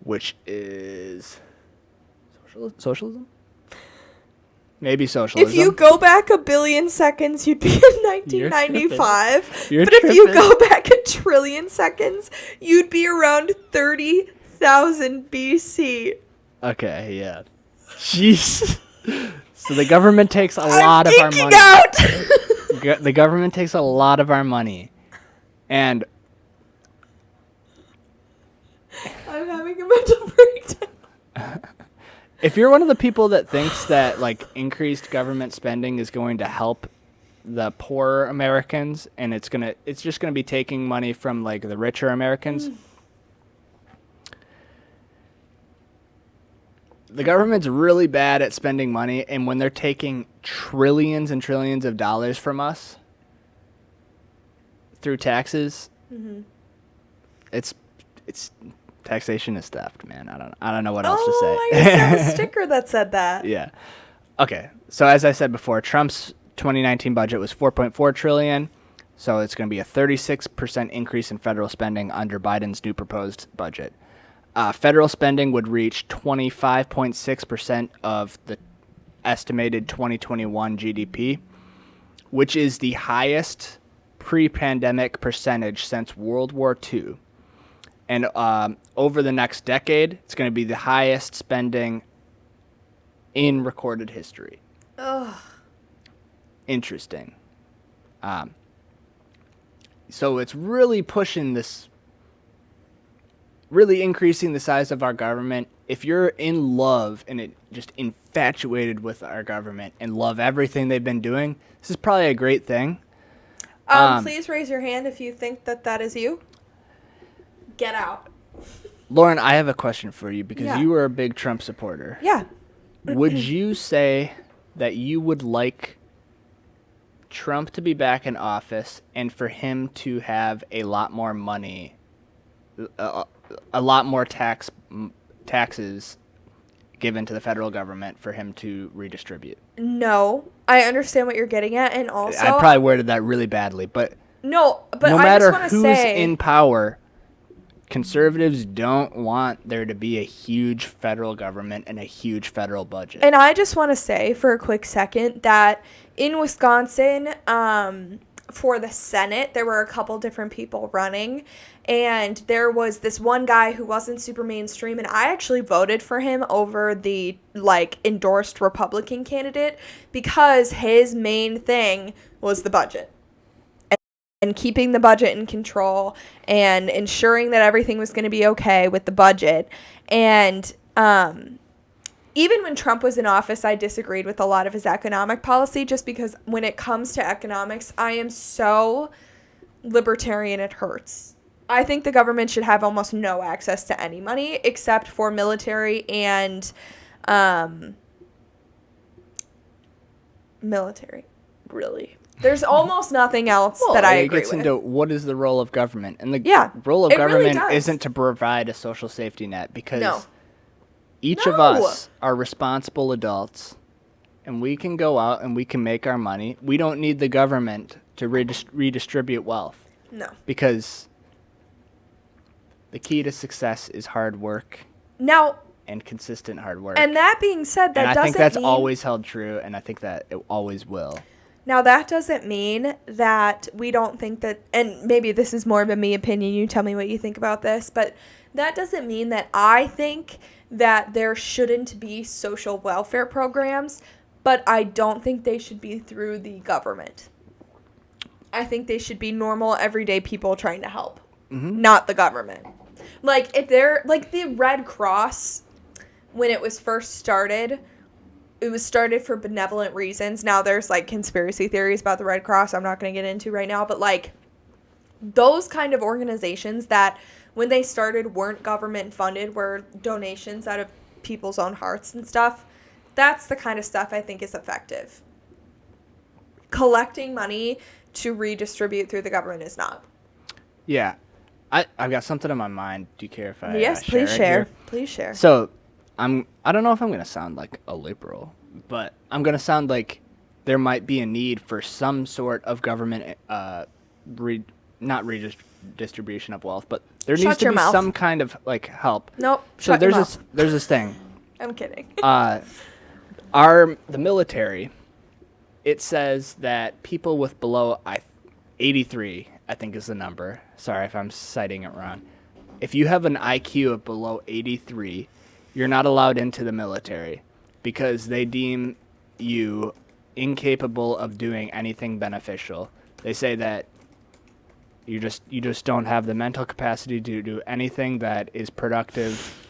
which is socialism? Maybe socialism. If you go back 1 billion seconds, you'd be in 1995. You're but if you go back 1 trillion seconds, you'd be around 30,000 BC. Okay, yeah. Jeez. So the government takes a lot of our money. Out! The government takes a lot of our money. And I'm having a mental breakdown. If you're one of the people that thinks that like increased government spending is going to help the poorer Americans and it's just gonna be taking money from like the richer Americans, the government's really bad at spending money, and when they're taking trillions and trillions of dollars from us through taxes, it's taxation is theft, man. I don't know what else to say. I used to have a sticker that said that. Yeah. Okay. So as I said before, Trump's 2019 budget was $4.4 trillion. So it's going to be a 36% increase in federal spending under Biden's new proposed budget. Federal spending would reach 25.6% of the estimated 2021 GDP, which is the highest pre-pandemic percentage since World War II. And over the next decade, it's going to be the highest spending in recorded history. Ugh. Interesting. So it's really pushing this, really increasing the size of our government. If you're in love and just infatuated with our government and love everything they've been doing, this is probably a great thing. Please raise your hand if you think that is you. Get out. Lauren, I have a question for you because you were a big Trump supporter. Yeah. Would you say that you would like Trump to be back in office and for him to have a lot more money, a lot more taxes given to the federal government for him to redistribute. No, I understand what you're getting at, and also I probably worded that really badly, but no matter I just want to who's say, in power, conservatives don't want there to be a huge federal government and a huge federal budget. And I just want to say for a quick second that in Wisconsin, for the Senate, there were a couple different people running, and there was this one guy who wasn't super mainstream, and I actually voted for him over the endorsed Republican candidate because his main thing was the budget and keeping the budget in control and ensuring that everything was going to be okay with the budget. And even when Trump was in office, I disagreed with a lot of his economic policy just because when it comes to economics, I am so libertarian it hurts. I think the government should have almost no access to any money except for military and military, really. There's almost nothing else that I agree with. It gets into what is the role of government. And the role of government really isn't to provide a social safety net because each of us are responsible adults, and we can go out and we can make our money. We don't need the government to redistribute wealth. No. Because the key to success is hard work. Now, and consistent hard work. And that being said, that doesn't mean... I think that's always held true, and I think that it always will. Now, that doesn't mean that we don't think that... And maybe this is more of a me opinion. You tell me what you think about this. But that doesn't mean that I think that there shouldn't be social welfare programs, but I don't think they should be through the government. I think they should be normal, everyday people trying to help, not the government. If they're... the Red Cross... When it was first started, it was started for benevolent reasons. Now there's conspiracy theories about the Red Cross I'm not going to get into right now, but those kind of organizations that when they started weren't government funded, were donations out of people's own hearts and stuff. That's the kind of stuff I think is effective. Collecting money to redistribute through the government is not. Yeah. I've got something on my mind. Do you care if I Yes, please share. Please share. So, I don't know if I'm going to sound like a liberal, but I'm going to sound like there might be a need for some sort of government, not redistribution of wealth, but there needs to be some kind of help. Nope. So there's this thing. I'm kidding. The military, it says that people with below 83, I think is the number. Sorry if I'm citing it wrong. If you have an IQ of below 83, you're not allowed into the military because they deem you incapable of doing anything beneficial. They say that you just don't have the mental capacity to do anything that is productive.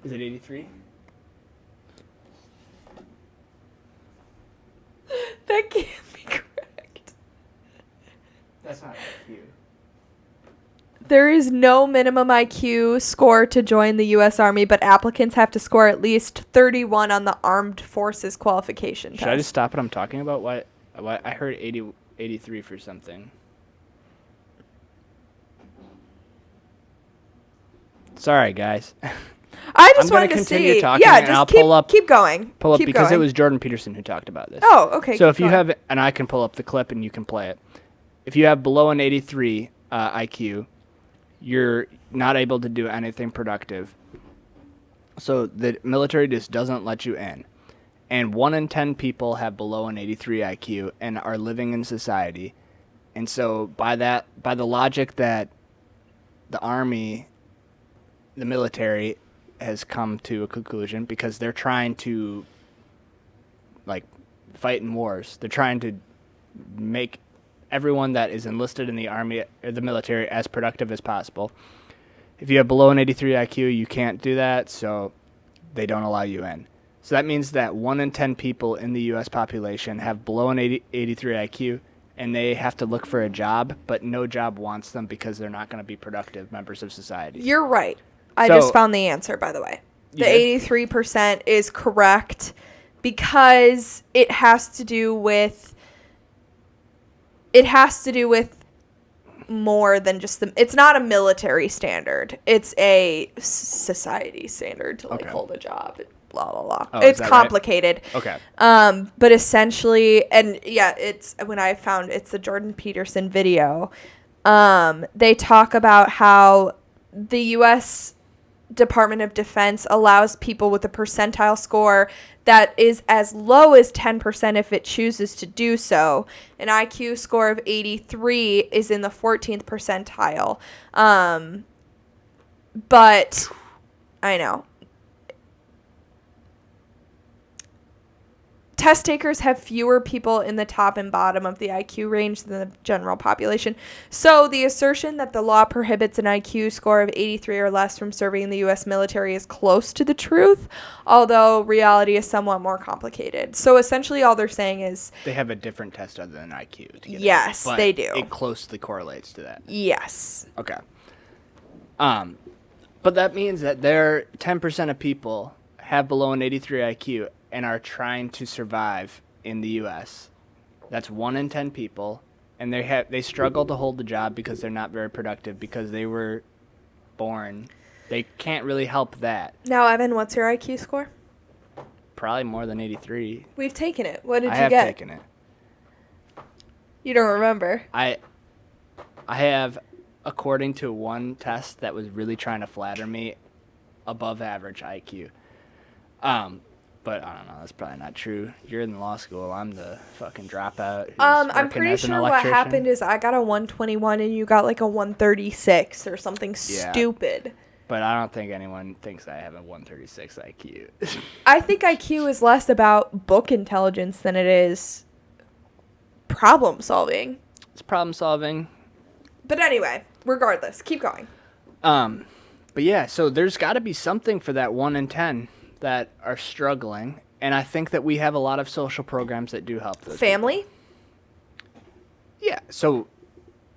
Is it 83? That can't be correct. That's not IQ. There is no minimum IQ score to join the U.S. Army, but applicants have to score at least 31 on the Armed Forces qualification test. Should I just stop what I'm talking about? Why I heard 83 for something. Sorry, guys. I just wanted to see. Talking, yeah, just keep going. Pull up because it was Jordan Peterson who talked about this. Oh, okay. So if you have, and I can pull up the clip and you can play it. If you have below an 83 IQ, you're not able to do anything productive. So the military just doesn't let you in. And 1 in 10 people have below an 83 IQ and are living in society. And so by the logic that the Army, the military, has come to a conclusion because they're trying to fight in wars. They're trying to make everyone that is enlisted in the Army or the military as productive as possible. If you have below an 83 IQ, you can't do that, so they don't allow you in. So that means that 1 in 10 people in the U.S. population have below an 83 IQ, and they have to look for a job, but no job wants them because they're not going to be productive members of society. You're right. I just found the answer, by the way. The 83% is correct because it has to do with more than just it's not a military standard. It's a society standard to hold a job. blah blah blah. Oh, It's is that complicated. Right? Okay. But essentially, and yeah, it's when I found it's the Jordan Peterson video. They talk about how the U.S. Department of Defense allows people with a percentile score that is as low as 10% if it chooses to do so. An IQ score of 83 is in the 14th percentile. But I know. Test takers have fewer people in the top and bottom of the IQ range than the general population. So the assertion that the law prohibits an IQ score of 83 or less from serving in the U.S. military is close to the truth, although reality is somewhat more complicated. So essentially all they're saying is... They have a different test other than IQ to get yes, it, they do. It closely correlates to that. Yes. Okay. But that means that there 10% of people have below an 83 IQ and are trying to survive in the U.S. That's 1 in 10 people, and they struggle to hold the job because they're not very productive because they were born. They can't really help that. Now, Evan, what's your IQ score? Probably more than 83. We've taken it. What did you get? I have taken it. You don't remember? I have, according to one test that was really trying to flatter me, above average IQ. But I don't know. That's probably not true. You're in law school. I'm the fucking dropout. I'm pretty sure what happened is I got a 121 and you got like a 136 or something stupid. But I don't think anyone thinks I have a 136 IQ. I think IQ is less about book intelligence than it is problem solving. It's problem solving. But anyway, regardless, keep going. But yeah, so there's got to be something for that 1 in 10 that are struggling, and I think that we have a lot of social programs that do help those family people. Yeah, so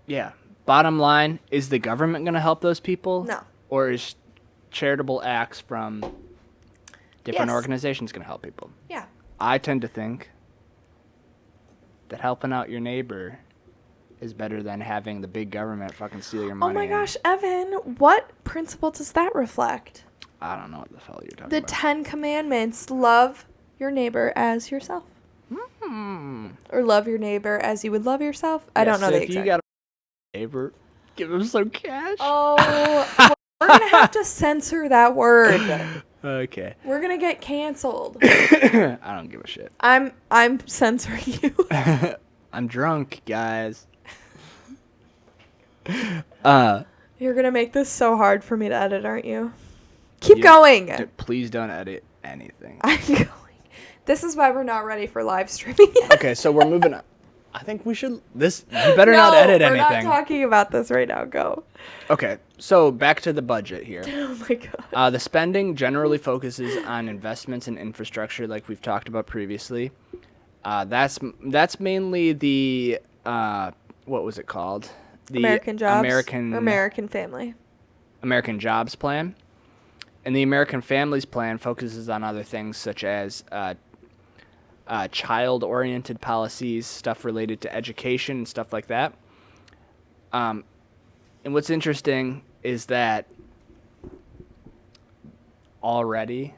yeah, bottom line, is the government going to help those people? No. Or is charitable acts from different organizations going to help people? Yeah. I tend to think that helping out your neighbor is better than having the big government fucking steal your money. Oh my gosh, Evan, what principle does that reflect? I don't know what the hell you're talking about. The 10 Commandments. Love your neighbor as yourself. Or love your neighbor as you would love yourself. I don't know the exact. If you got a neighbor, give him some cash. Oh, we're going to have to censor that word. Okay. We're going to get canceled. I don't give a shit. I'm censoring you. I'm drunk, guys. You're going to make this so hard for me to edit, aren't you? Keep going. Please don't edit anything. I'm going. This is why we're not ready for live streaming yet. Okay, so we're moving on. I think we should. You better not edit anything. We're not talking about this right now. Go. Okay, so back to the budget here. Oh my god. The spending generally focuses on investments in infrastructure, like we've talked about previously. That's mainly the what was it called? The American Jobs Plan. And the American Families Plan focuses on other things such as child-oriented policies, stuff related to education and stuff like that. And what's interesting is that already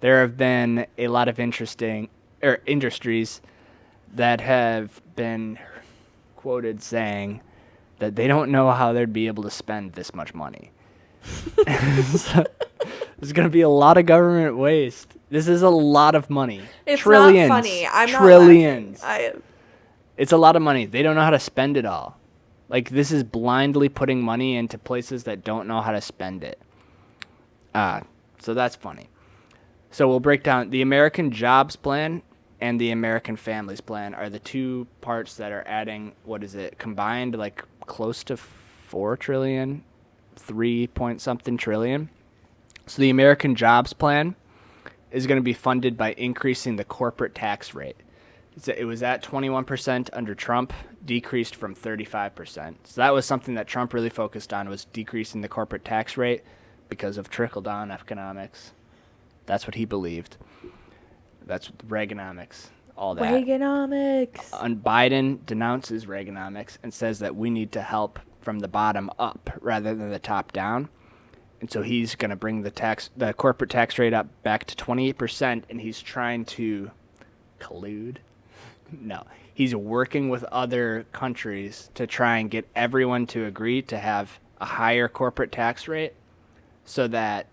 there have been a lot of industries that have been quoted saying that they don't know how they'd be able to spend this much money. So, there's going to be a lot of government waste. This is a lot of money. It's trillions. Not funny. I'm trillions. Not laughing. It's a lot of money. They don't know how to spend it all. Like, this is blindly putting money into places that don't know how to spend it. So that's funny. So we'll break down the American Jobs Plan and the American Families Plan are the two parts that are adding, combined like close to 4 trillion, 3-point-something trillion. So the American Jobs Plan is going to be funded by increasing the corporate tax rate. It was at 21% under Trump, decreased from 35%. So that was something that Trump really focused on, was decreasing the corporate tax rate because of trickle-down economics. That's what he believed. That's Reaganomics, all that. Reaganomics. And Biden denounces Reaganomics and says that we need to help from the bottom up rather than the top down. And so he's going to bring the corporate tax rate up back to 28%, and he's trying to collude. No, he's working with other countries to try and get everyone to agree to have a higher corporate tax rate so that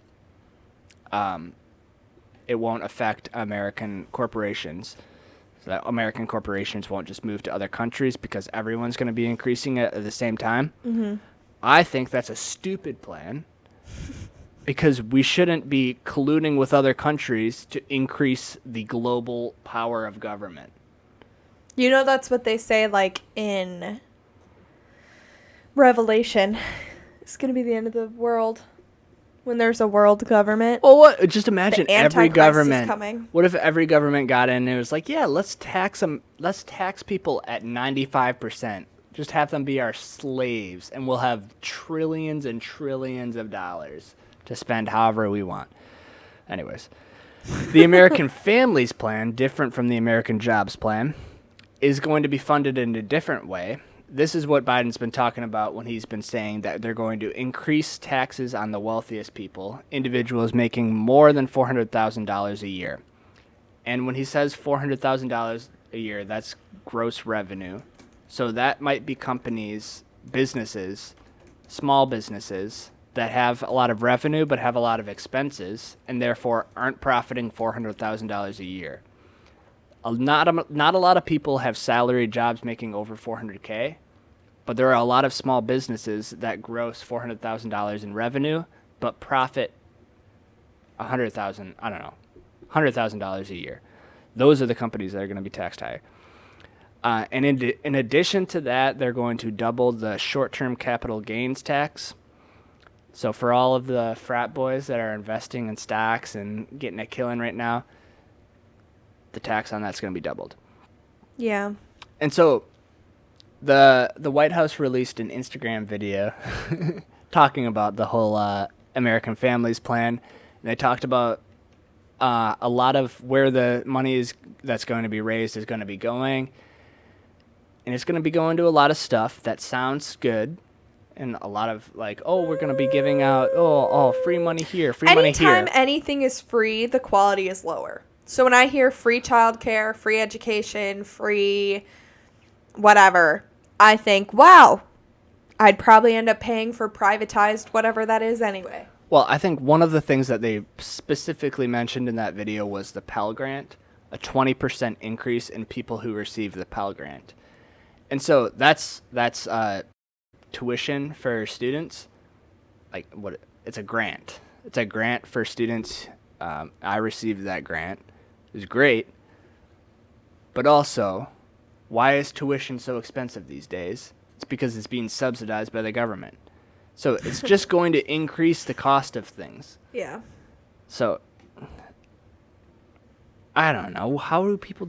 it won't affect American corporations. So that American corporations won't just move to other countries because everyone's going to be increasing it at the same time. Mm-hmm. I think that's a stupid plan because we shouldn't be colluding with other countries to increase the global power of government. You know, that's what they say, like, in Revelation. It's going to be the end of the world when there's a world government. Well, what? Just imagine every government. Is coming. What if every government got in and it was like, yeah, let's tax people at 95%. Just have them be our slaves, and we'll have trillions and trillions of dollars to spend however we want. Anyways, the American Families Plan, different from the American Jobs Plan, is going to be funded in a different way. This is what Biden's been talking about when he's been saying that they're going to increase taxes on the wealthiest people, individuals making more than $400,000 a year. And when he says $400,000 a year, that's gross revenue. So that might be companies, businesses, small businesses that have a lot of revenue but have a lot of expenses and therefore aren't profiting $400,000 a year. Not a lot of people have salaried jobs making over $400K, but there are a lot of small businesses that gross $400,000 in revenue but profit $100,000 a year. Those are the companies that are going to be taxed higher. And in addition to that, they're going to double the short-term capital gains tax. So for all of the frat boys that are investing in stocks and getting a killing right now, the tax on that's going to be doubled. Yeah. And so the White House released an Instagram video talking about the whole American Families Plan. And they talked about a lot of where the money that's going to be raised is going to be going. And it's going to be going to a lot of stuff that sounds good. And a lot of like, oh, we're going to be giving out, free money here, free money here. Anytime anything is free, the quality is lower. So when I hear free childcare, free education, free whatever, I think, wow, I'd probably end up paying for privatized whatever that is anyway. Well, I think one of the things that they specifically mentioned in that video was the Pell Grant, a 20% increase in people who receive the Pell Grant. And so that's tuition for students. Like it's a grant. It's a grant for students. I received that grant. It was great. But also, why is tuition so expensive these days? It's because it's being subsidized by the government. So it's just going to increase the cost of things. Yeah. So I don't know. How do people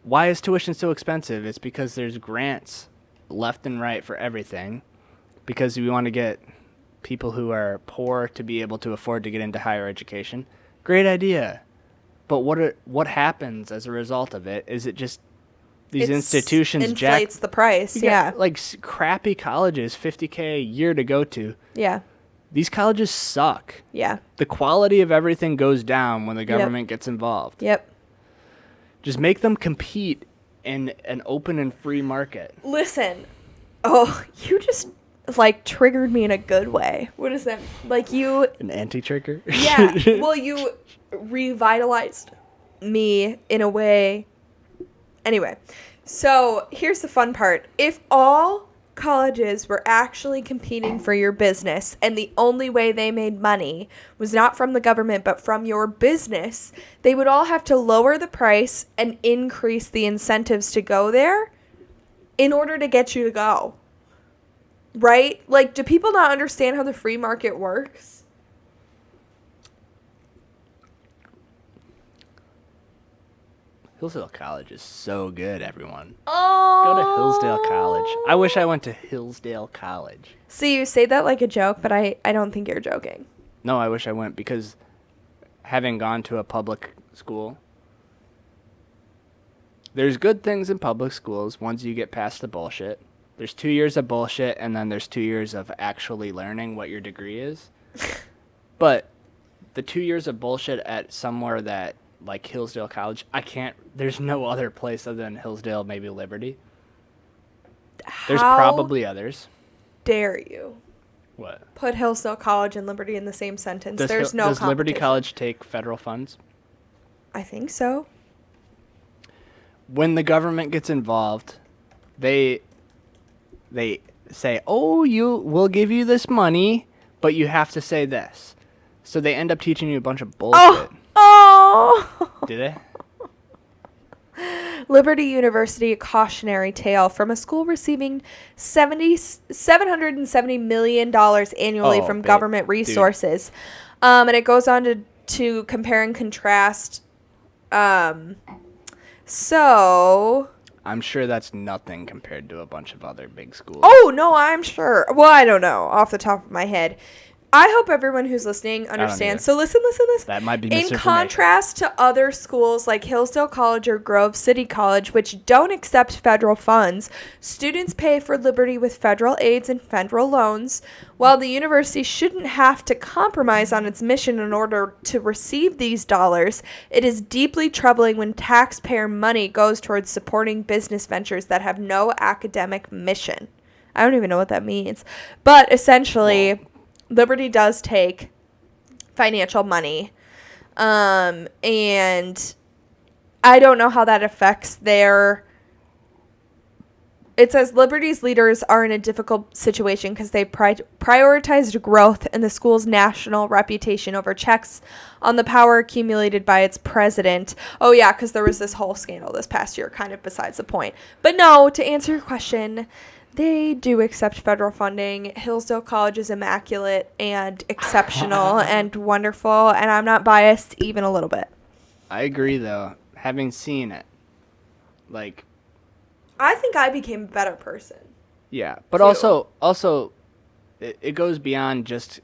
why is tuition so expensive? It's because there's grants left and right for everything because we want to get people who are poor to be able to afford to get into higher education. Great idea. But what happens as a result of it? Is it just these institutions inflates the price? Yeah. Like crappy colleges, $50K a year to go to. Yeah. These colleges suck. Yeah. The quality of everything goes down when the government gets involved. Yep. Just make them compete in an open and free market. Listen. Oh, you just triggered me in a good way. What is that? An anti-trigger? Yeah. Well, you revitalized me in a way. Anyway, so here's the fun part. If all colleges were actually competing for your business and the only way they made money was not from the government but from your business, they would all have to lower the price and increase the incentives to go there in order to get you to go. Right? Do people not understand how the free market works? Hillsdale College is so good, everyone. Oh. Go to Hillsdale College. I wish I went to Hillsdale College. See, you say that like a joke, but I don't think you're joking. No, I wish I went because having gone to a public school, there's good things in public schools once you get past the bullshit. There's 2 years of bullshit, and then there's 2 years of actually learning what your degree is. But the 2 years of bullshit at somewhere that, like Hillsdale College, there's no other place other than Hillsdale, maybe Liberty. There's probably others. Dare you? What? Put Hillsdale College and Liberty in the same sentence. There's no Does Liberty College take federal funds? I think so. When the government gets involved, they say, "Oh, we'll give you this money, but you have to say this." So they end up teaching you a bunch of bullshit. Oh. Do they? Liberty University, a cautionary tale from a school receiving $770 million annually from government resources. And it goes on to compare and contrast. So I'm sure that's nothing compared to a bunch of other big schools. Oh, no, I'm sure. Well, I don't know off the top of my head. I hope everyone who's listening understands. So listen. That might be misinformation. In contrast to other schools like Hillsdale College or Grove City College, which don't accept federal funds, students pay for Liberty with federal aids and federal loans. While the university shouldn't have to compromise on its mission in order to receive these dollars, it is deeply troubling when taxpayer money goes towards supporting business ventures that have no academic mission. I don't even know what that means. But essentially, Liberty does take financial money, and I don't know how that affects their... It says Liberty's leaders are in a difficult situation because they prioritized growth and the school's national reputation over checks on the power accumulated by its president. Oh, yeah, because there was this whole scandal this past year, kind of besides the point. But no, to answer your question... They do accept federal funding. Hillsdale College is immaculate and exceptional and wonderful, and I'm not biased even a little bit. I agree, though. Having seen it, like... I think I became a better person. Yeah, but too. also, it goes beyond just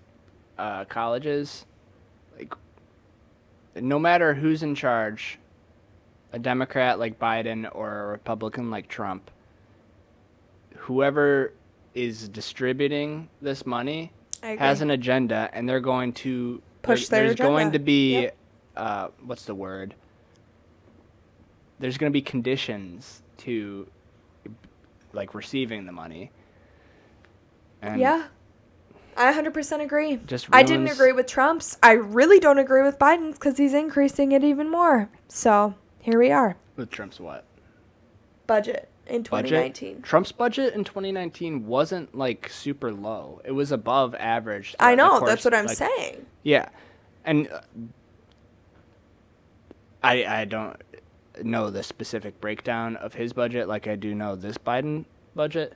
colleges. Like, no matter who's in charge, a Democrat like Biden or a Republican like Trump, whoever is distributing this money has an agenda, and they're going to push their agenda. There's going to be, what's the word? There's going to be conditions to, like, receiving the money. And yeah, I 100% agree. I didn't agree with Trump's. I really don't agree with Biden's because he's increasing it even more. So here we are. With Trump's what? Budget. In 2019. Trump's budget in 2019 wasn't like super low. It was above average. I know, that's what I'm saying. Yeah. And I don't know the specific breakdown of his budget like I do know this Biden budget,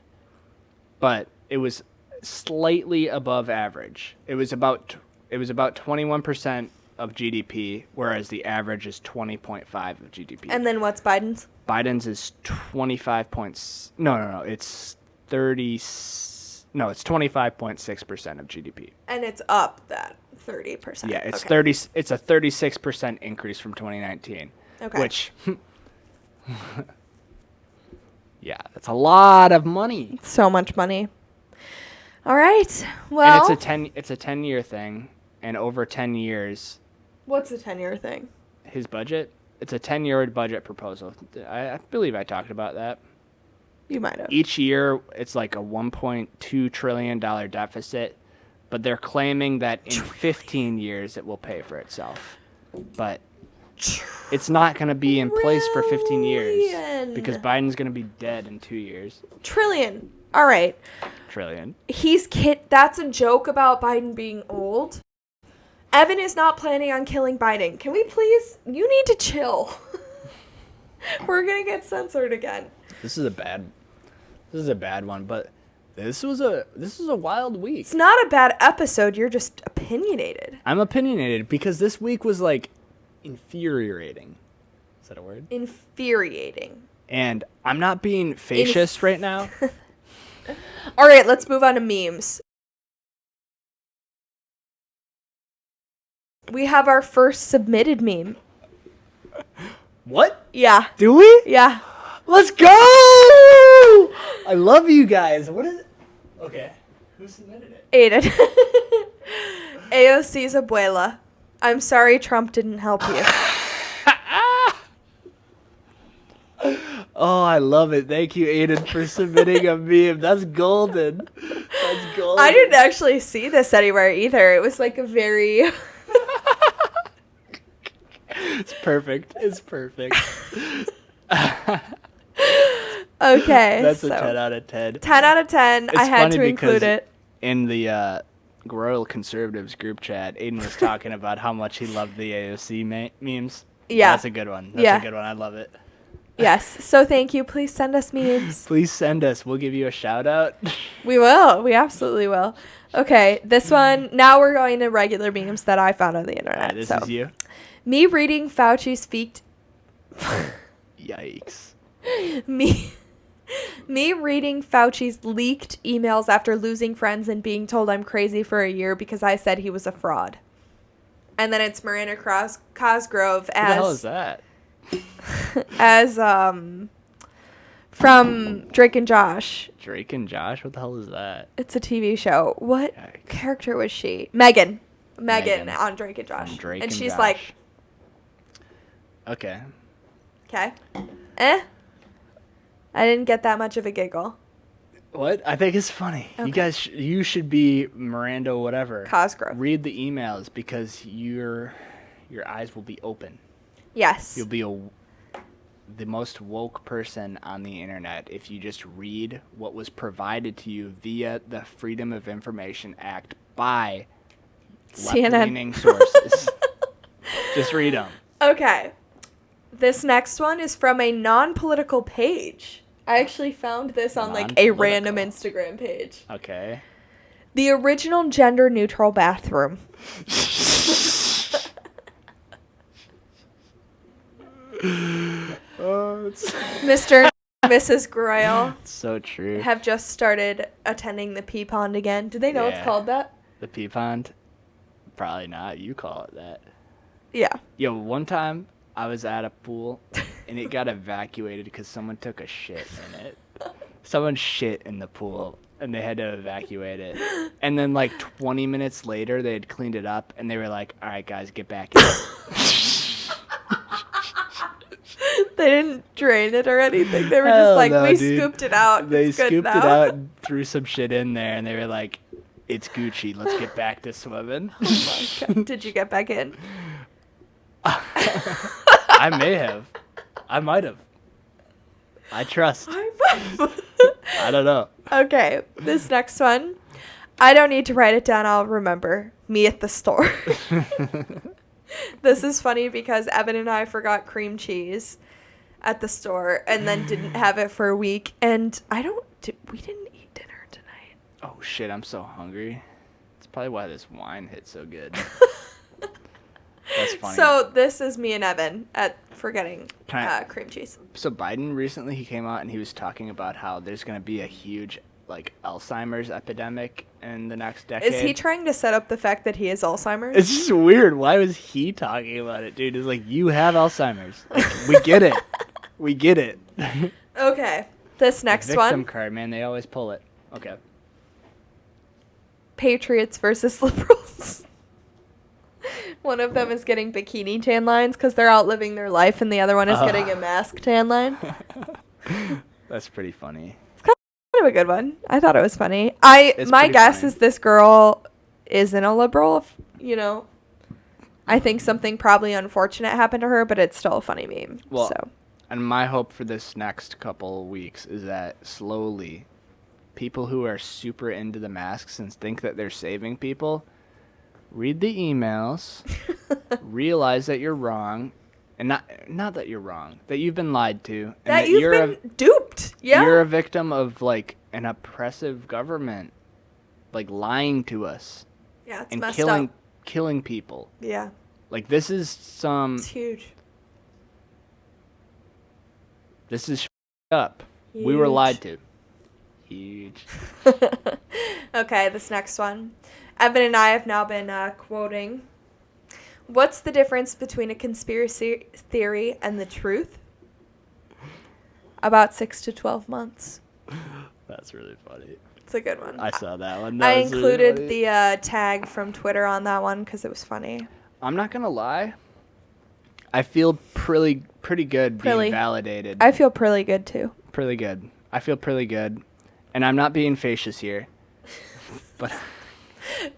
but it was slightly above average. It was about 21% of GDP, whereas the average is 20.5 of GDP. And then what's Biden's? Biden's is 25 points. No, it's 30. No, it's 25.6% of GDP. And it's up that 30%. Yeah, it's 30. It's a 36% increase from 2019. Okay. Which, yeah, that's a lot of money. So much money. All right. Well, and it's a 10-year thing, and over 10 years. What's a 10-year thing? His budget. It's a 10-year budget proposal. I believe I talked about that. You might have. Each year, it's like a $1.2 trillion deficit, but they're claiming that in 15 years it will pay for itself. But it's not going to be in place for 15 years because Biden's going to be dead in 2 years. Trillion. All right. Trillion. That's a joke about Biden being old. Evan is not planning on killing Biden. Can we please? You need to chill. We're going to get censored again. This is a bad one, but this was a wild week. It's not a bad episode. You're just opinionated. I'm opinionated because this week was like infuriating. Is that a word? Infuriating. And I'm not being facious right now. All right, let's move on to memes. We have our first submitted meme. What? Yeah. Do we? Yeah. Let's go! I love you guys. What is it? Okay. Who submitted it? Aiden. AOC's abuela. I'm sorry Trump didn't help you. Oh, I love it. Thank you, Aiden, for submitting a meme. That's golden. That's golden. I didn't actually see this anywhere either. It was like a very... It's perfect. It's perfect. Okay. That's a 10 out of 10. 10 out of 10. I had to include it. In the Royal Conservatives group chat, Aiden was talking about how much he loved the AOC memes. Yeah. That's a good one. That's a good one. I love it. Yes. So thank you. Please send us memes. Please send us. We'll give you a shout out. We will. We absolutely will. Okay. This one. Now we're going to regular memes that I found on the internet. Right, this is you. Me reading Fauci's feet. Yikes. Me reading Fauci's leaked emails after losing friends and being told I'm crazy for a year because I said he was a fraud. And then it's Miranda Cosgrove as... What the hell is that? as from Drake and Josh. Drake and Josh? What the hell is that? It's a TV show. What Yikes. character was she? Megan on Drake and Josh. Drake and she's Josh. like, okay. I didn't get that much of a giggle. What? I think it's funny. Okay. You guys, you should be Miranda whatever. Cosgrove. Read the emails because your eyes will be open. Yes. You'll be the most woke person on the internet if you just read what was provided to you via the Freedom of Information Act by left-leaning sources. Just read them. Okay. This next one is from a non-political page. I actually found this on like a random Instagram page. Okay. The original gender-neutral bathroom. Mr. and Mrs. Groyle So true. have just started attending the pea pond again. Do they know it's called that? The pea pond? Probably not. You call it that. Yeah. Yo, one time I was at a pool and it got evacuated because someone took a shit in it. Someone shit in the pool and they had to evacuate it. And then like 20 minutes later they had cleaned it up and they were like, all right guys, get back in. They didn't drain it or anything. They were just like, we scooped it out. They it's good scooped now. it out and threw some shit in there and they were like, it's Gucci, let's get back to swimming. Oh my God. Did you get back in? I may have. I might have. I trust. I don't know. Okay, this next one. I don't need to write it down. I'll remember. Me at the store. This is funny because Evan and I forgot cream cheese at the store and then didn't have it for a week. And we didn't eat dinner tonight. Oh shit, I'm so hungry. That's probably why this wine hit so good. That's funny. So this is me and Evan at forgetting cream cheese. So Biden recently, he came out and he was talking about how there's going to be a huge like Alzheimer's epidemic in the next decade. Is he trying to set up the fact that he has Alzheimer's? It's just weird. Why was he talking about it, dude? It's like, you have Alzheimer's. Like, we get it. We get it. Okay. This next the victim one. card, man. They always pull it. Okay. Patriots versus liberals. One of them is getting bikini tan lines because they're out living their life, and the other one is getting a mask tan line. That's pretty funny. Kind of a good one. I thought it was funny. My guess is this girl isn't a liberal. I think something probably unfortunate happened to her, but it's still a funny meme. Well, so. And my hope for this next couple weeks is that slowly, people who are super into the masks and think that they're saving people, read the emails, realize that you're wrong, and not that you're wrong, that you've been lied to, and that you've been duped. Yeah, you're a victim of like an oppressive government, like lying to us. Yeah, it's and messed up. killing people. Yeah, like this is It's huge. This is up. Huge. We were lied to. Huge. Okay, this next one. Evan and I have now been quoting. What's the difference between a conspiracy theory and the truth? About 6 to 12 months. That's really funny. It's a good one. I saw that one. I included really the tag from Twitter on that one because it was funny. I'm not going to lie. I feel pretty good being validated. I feel pretty good, too. Pretty good. I feel pretty good. And I'm not being facious here. But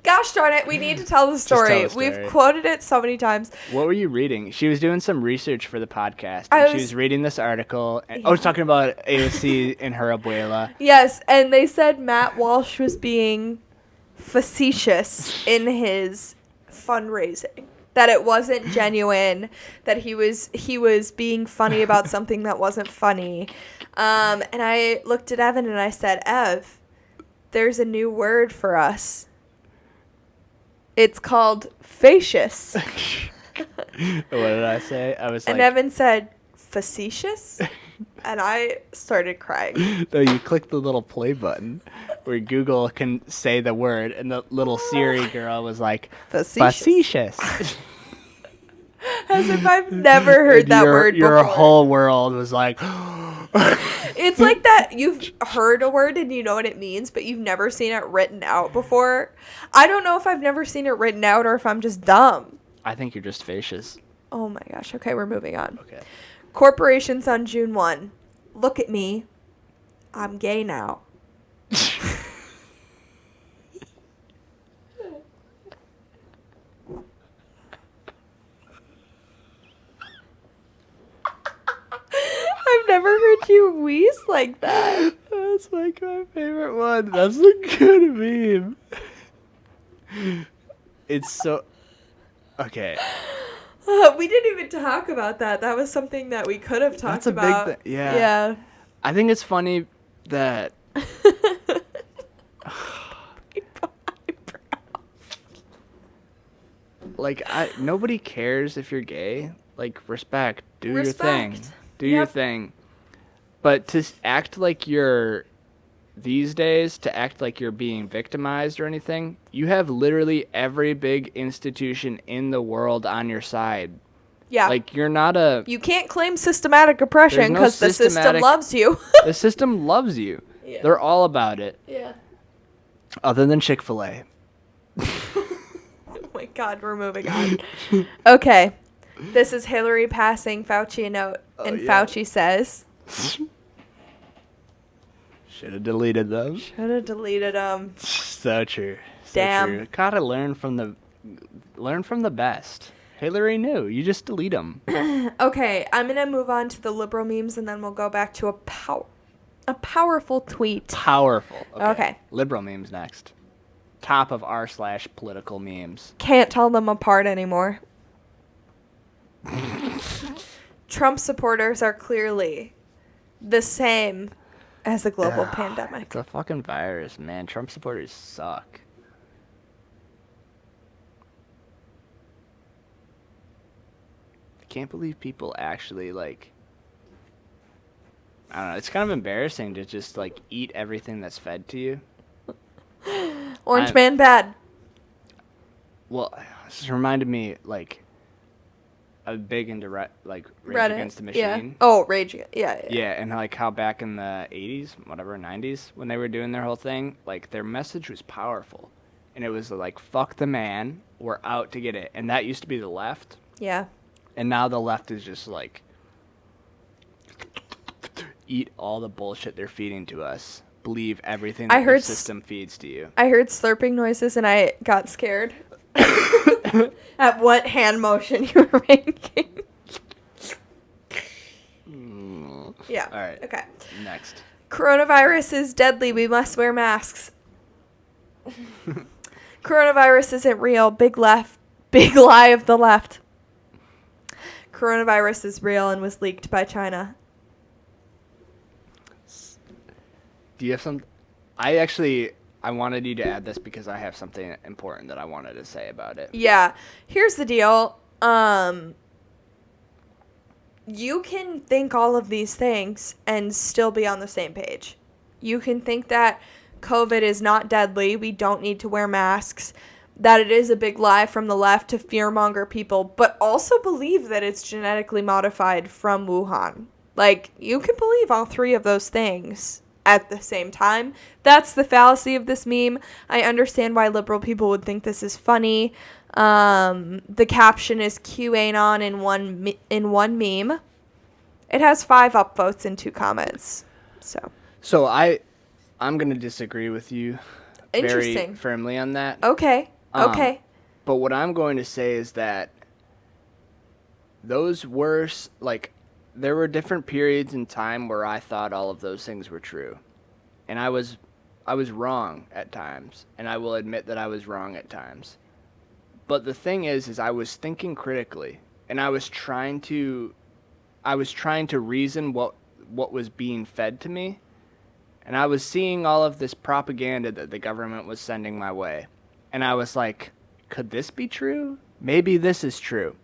gosh darn it, we need to tell the story. We've quoted it so many times. What were you reading? She was doing some research for the podcast. She was reading this article. I was talking about AOC and her abuela. Yes, and they said Matt Walsh was being facetious in his fundraising. That it wasn't genuine, that he was being funny about something that wasn't funny. And I looked at Evan and I said, Ev, there's a new word for us. It's called facious. What did I say? And Evan said, facetious? And I started crying. No, you click the little play button where Google can say the word, and the little Siri girl was like, facetious. As if I've never heard that word before. Your whole world was like... It's like that you've heard a word and you know what it means, but you've never seen it written out before. I don't know if I've never seen it written out or if I'm just dumb. I think you're just facious. Oh my gosh. Okay, we're moving on. Okay. Corporations on June 1. Look at me. I'm gay now. I've never heard you wheeze like that. That's like my favorite one. That's a good meme. It's so... Okay. We didn't even talk about that. That was something that we could have talked about. That's a big thing. Yeah. Yeah. I think it's funny that... Like, nobody cares if you're gay. Like, respect. Do your thing. Do your thing. But to act like you're... These days, to act like you're being victimized or anything, you have literally every big institution in the world on your side. Yeah. Like, you're not a... You can't claim systematic oppression because the system loves you. The system loves you. Yeah. They're all about it. Yeah. Other than Chick-fil-A. Oh my God, we're moving on. Okay. This is Hillary passing Fauci a note, and Fauci says... Should have deleted them. Should have deleted them. So true. So damn. True. Gotta learn from the best. Hillary knew. You just delete them. Okay, I'm gonna move on to the liberal memes, and then we'll go back to a powerful tweet. Powerful. Okay. Liberal memes next. Top of r/political memes. Can't tell them apart anymore. Trump supporters are clearly the same as the global pandemic. It's a fucking virus, man. Trump supporters suck. I can't believe people actually, like... I don't know. It's kind of embarrassing to just, like, eat everything that's fed to you. Orange man bad. Well, this reminded me, like... I'm big into Rage Reddit. Against the Machine. Yeah. Oh, Rage Against. Yeah. Yeah, and like how back in the 80s, whatever, 90s, when they were doing their whole thing, like their message was powerful. And it was like, fuck the man, we're out to get it. And that used to be the left. Yeah. And now the left is just like, eat all the bullshit they're feeding to us. Believe everything that the system feeds to you. I heard slurping noises and I got scared. At what hand motion you were making. Yeah. All right. Okay. Next. Coronavirus is deadly. We must wear masks. Coronavirus isn't real. Big lie of the left. Coronavirus is real and was leaked by China. Do you have some... I wanted you to add this because I have something important that I wanted to say about it. Yeah. Here's the deal. You can think all of these things and still be on the same page. You can think that COVID is not deadly. We don't need to wear masks. That it is a big lie from the left to fearmonger people, but also believe that it's genetically modified from Wuhan. Like, you can believe all three of those things at the same time. That's the fallacy of this meme. I understand why liberal people would think this is funny. The caption is QAnon in one meme. It has 5 upvotes and 2 comments. So I'm going to disagree with you very firmly on that. Okay. But what I'm going to say is that those were, like, there were different periods in time where I thought all of those things were true. And I was wrong at times. And I will admit that I was wrong at times. But the thing is I was thinking critically. And I was trying to reason what was being fed to me. And I was seeing all of this propaganda that the government was sending my way. And I was like, could this be true? Maybe this is true.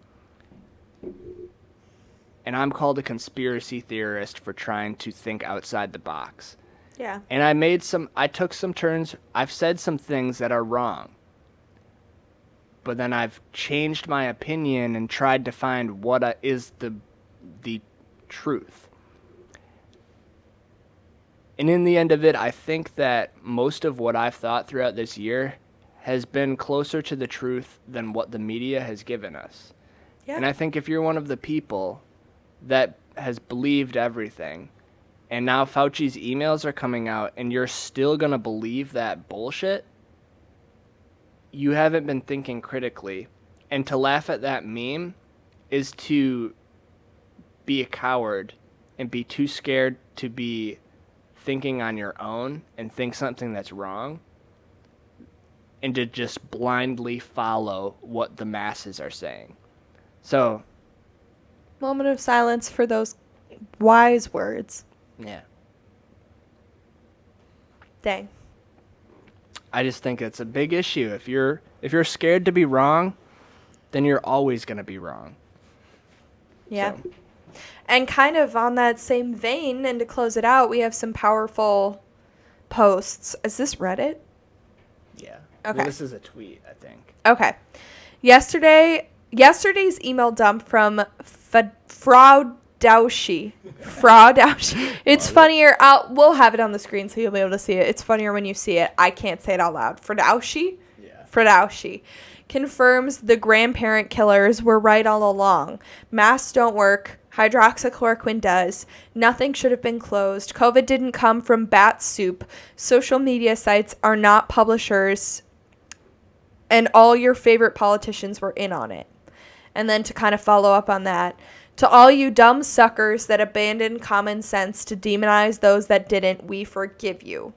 And I'm called a conspiracy theorist for trying to think outside the box. Yeah. And I took some turns. I've said some things that are wrong. But then I've changed my opinion and tried to find what is the truth. And in the end of it, I think that most of what I've thought throughout this year has been closer to the truth than what the media has given us. Yeah. And I think if you're one of the people that has believed everything, and now Fauci's emails are coming out, and you're still going to believe that bullshit, you haven't been thinking critically. And to laugh at that meme is to be a coward and be too scared to be thinking on your own and think something that's wrong, and to just blindly follow what the masses are saying. So, moment of silence for those wise words. Yeah. Dang. I just think it's a big issue. If you're scared to be wrong, then you're always going to be wrong. Yeah. So. And kind of on that same vein, and to close it out, we have some powerful posts. Is this Reddit? Yeah. Okay. Well, this is a tweet, I think. Okay. Yesterday's email dump from Frau Daushi. It's funnier. We'll have it on the screen so you'll be able to see it. It's funnier when you see it. I can't say it out loud. Fradaushi? Yeah. Fradaushi confirms the grandparent killers were right all along. Masks don't work. Hydroxychloroquine does. Nothing should have been closed. COVID didn't come from bat soup. Social media sites are not publishers. And all your favorite politicians were in on it. And then to kind of follow up on that, to all you dumb suckers that abandoned common sense to demonize those that didn't, we forgive you.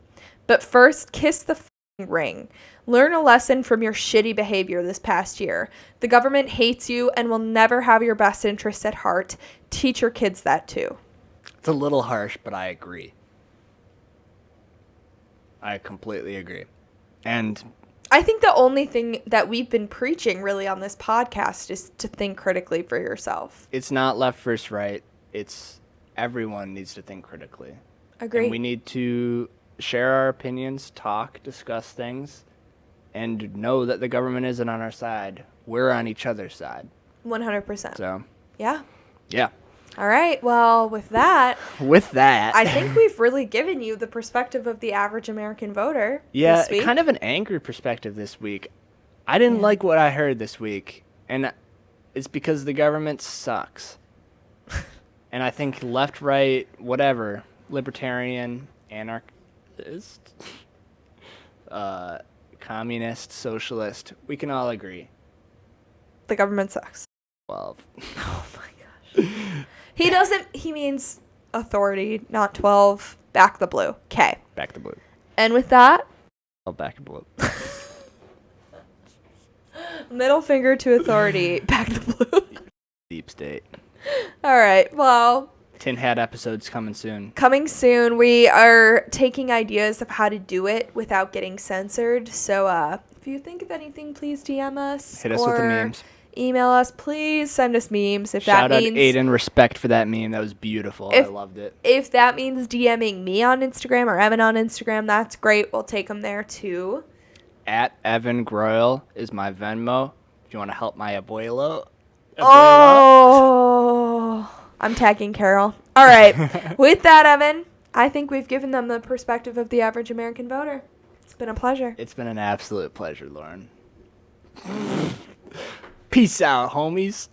But first, kiss the ring. Learn a lesson from your shitty behavior this past year. The government hates you and will never have your best interests at heart. Teach your kids that too. It's a little harsh, but I agree. I completely agree. And I think the only thing that we've been preaching really on this podcast is to think critically for yourself. It's not left versus right. It's everyone needs to think critically. Agree. And we need to share our opinions, talk, discuss things, and know that the government isn't on our side. We're on each other's side. 100%. So. Yeah. Yeah. All right. Well, with that, I think we've really given you the perspective of the average American voter. Yeah, this week. Kind of an angry perspective this week. I didn't like what I heard this week, and it's because the government sucks. And I think left, right, whatever, libertarian, anarchist, communist, socialist, we can all agree. The government sucks. 12. Oh my gosh. He means authority, not 12. Back the blue. Okay. Back the blue. And with that. Oh, back the blue. Middle finger to authority. Back the blue. Deep state. All right. Well. Tin Hat episodes coming soon. Coming soon. We are taking ideas of how to do it without getting censored. So if you think of anything, please DM us. Hit us with the memes. Email us, please send us memes. If Shout that means out Aiden, respect for that meme. That was beautiful. I loved it. If that means DMing me on Instagram or Evan on Instagram, that's great. We'll take them there too. At Evan Groyle is my Venmo. If you want to help my abuelo. Oh, I'm tagging Carol. All right. With that, Evan, I think we've given them the perspective of the average American voter. It's been a pleasure. It's been an absolute pleasure, Lauren. Peace out, homies.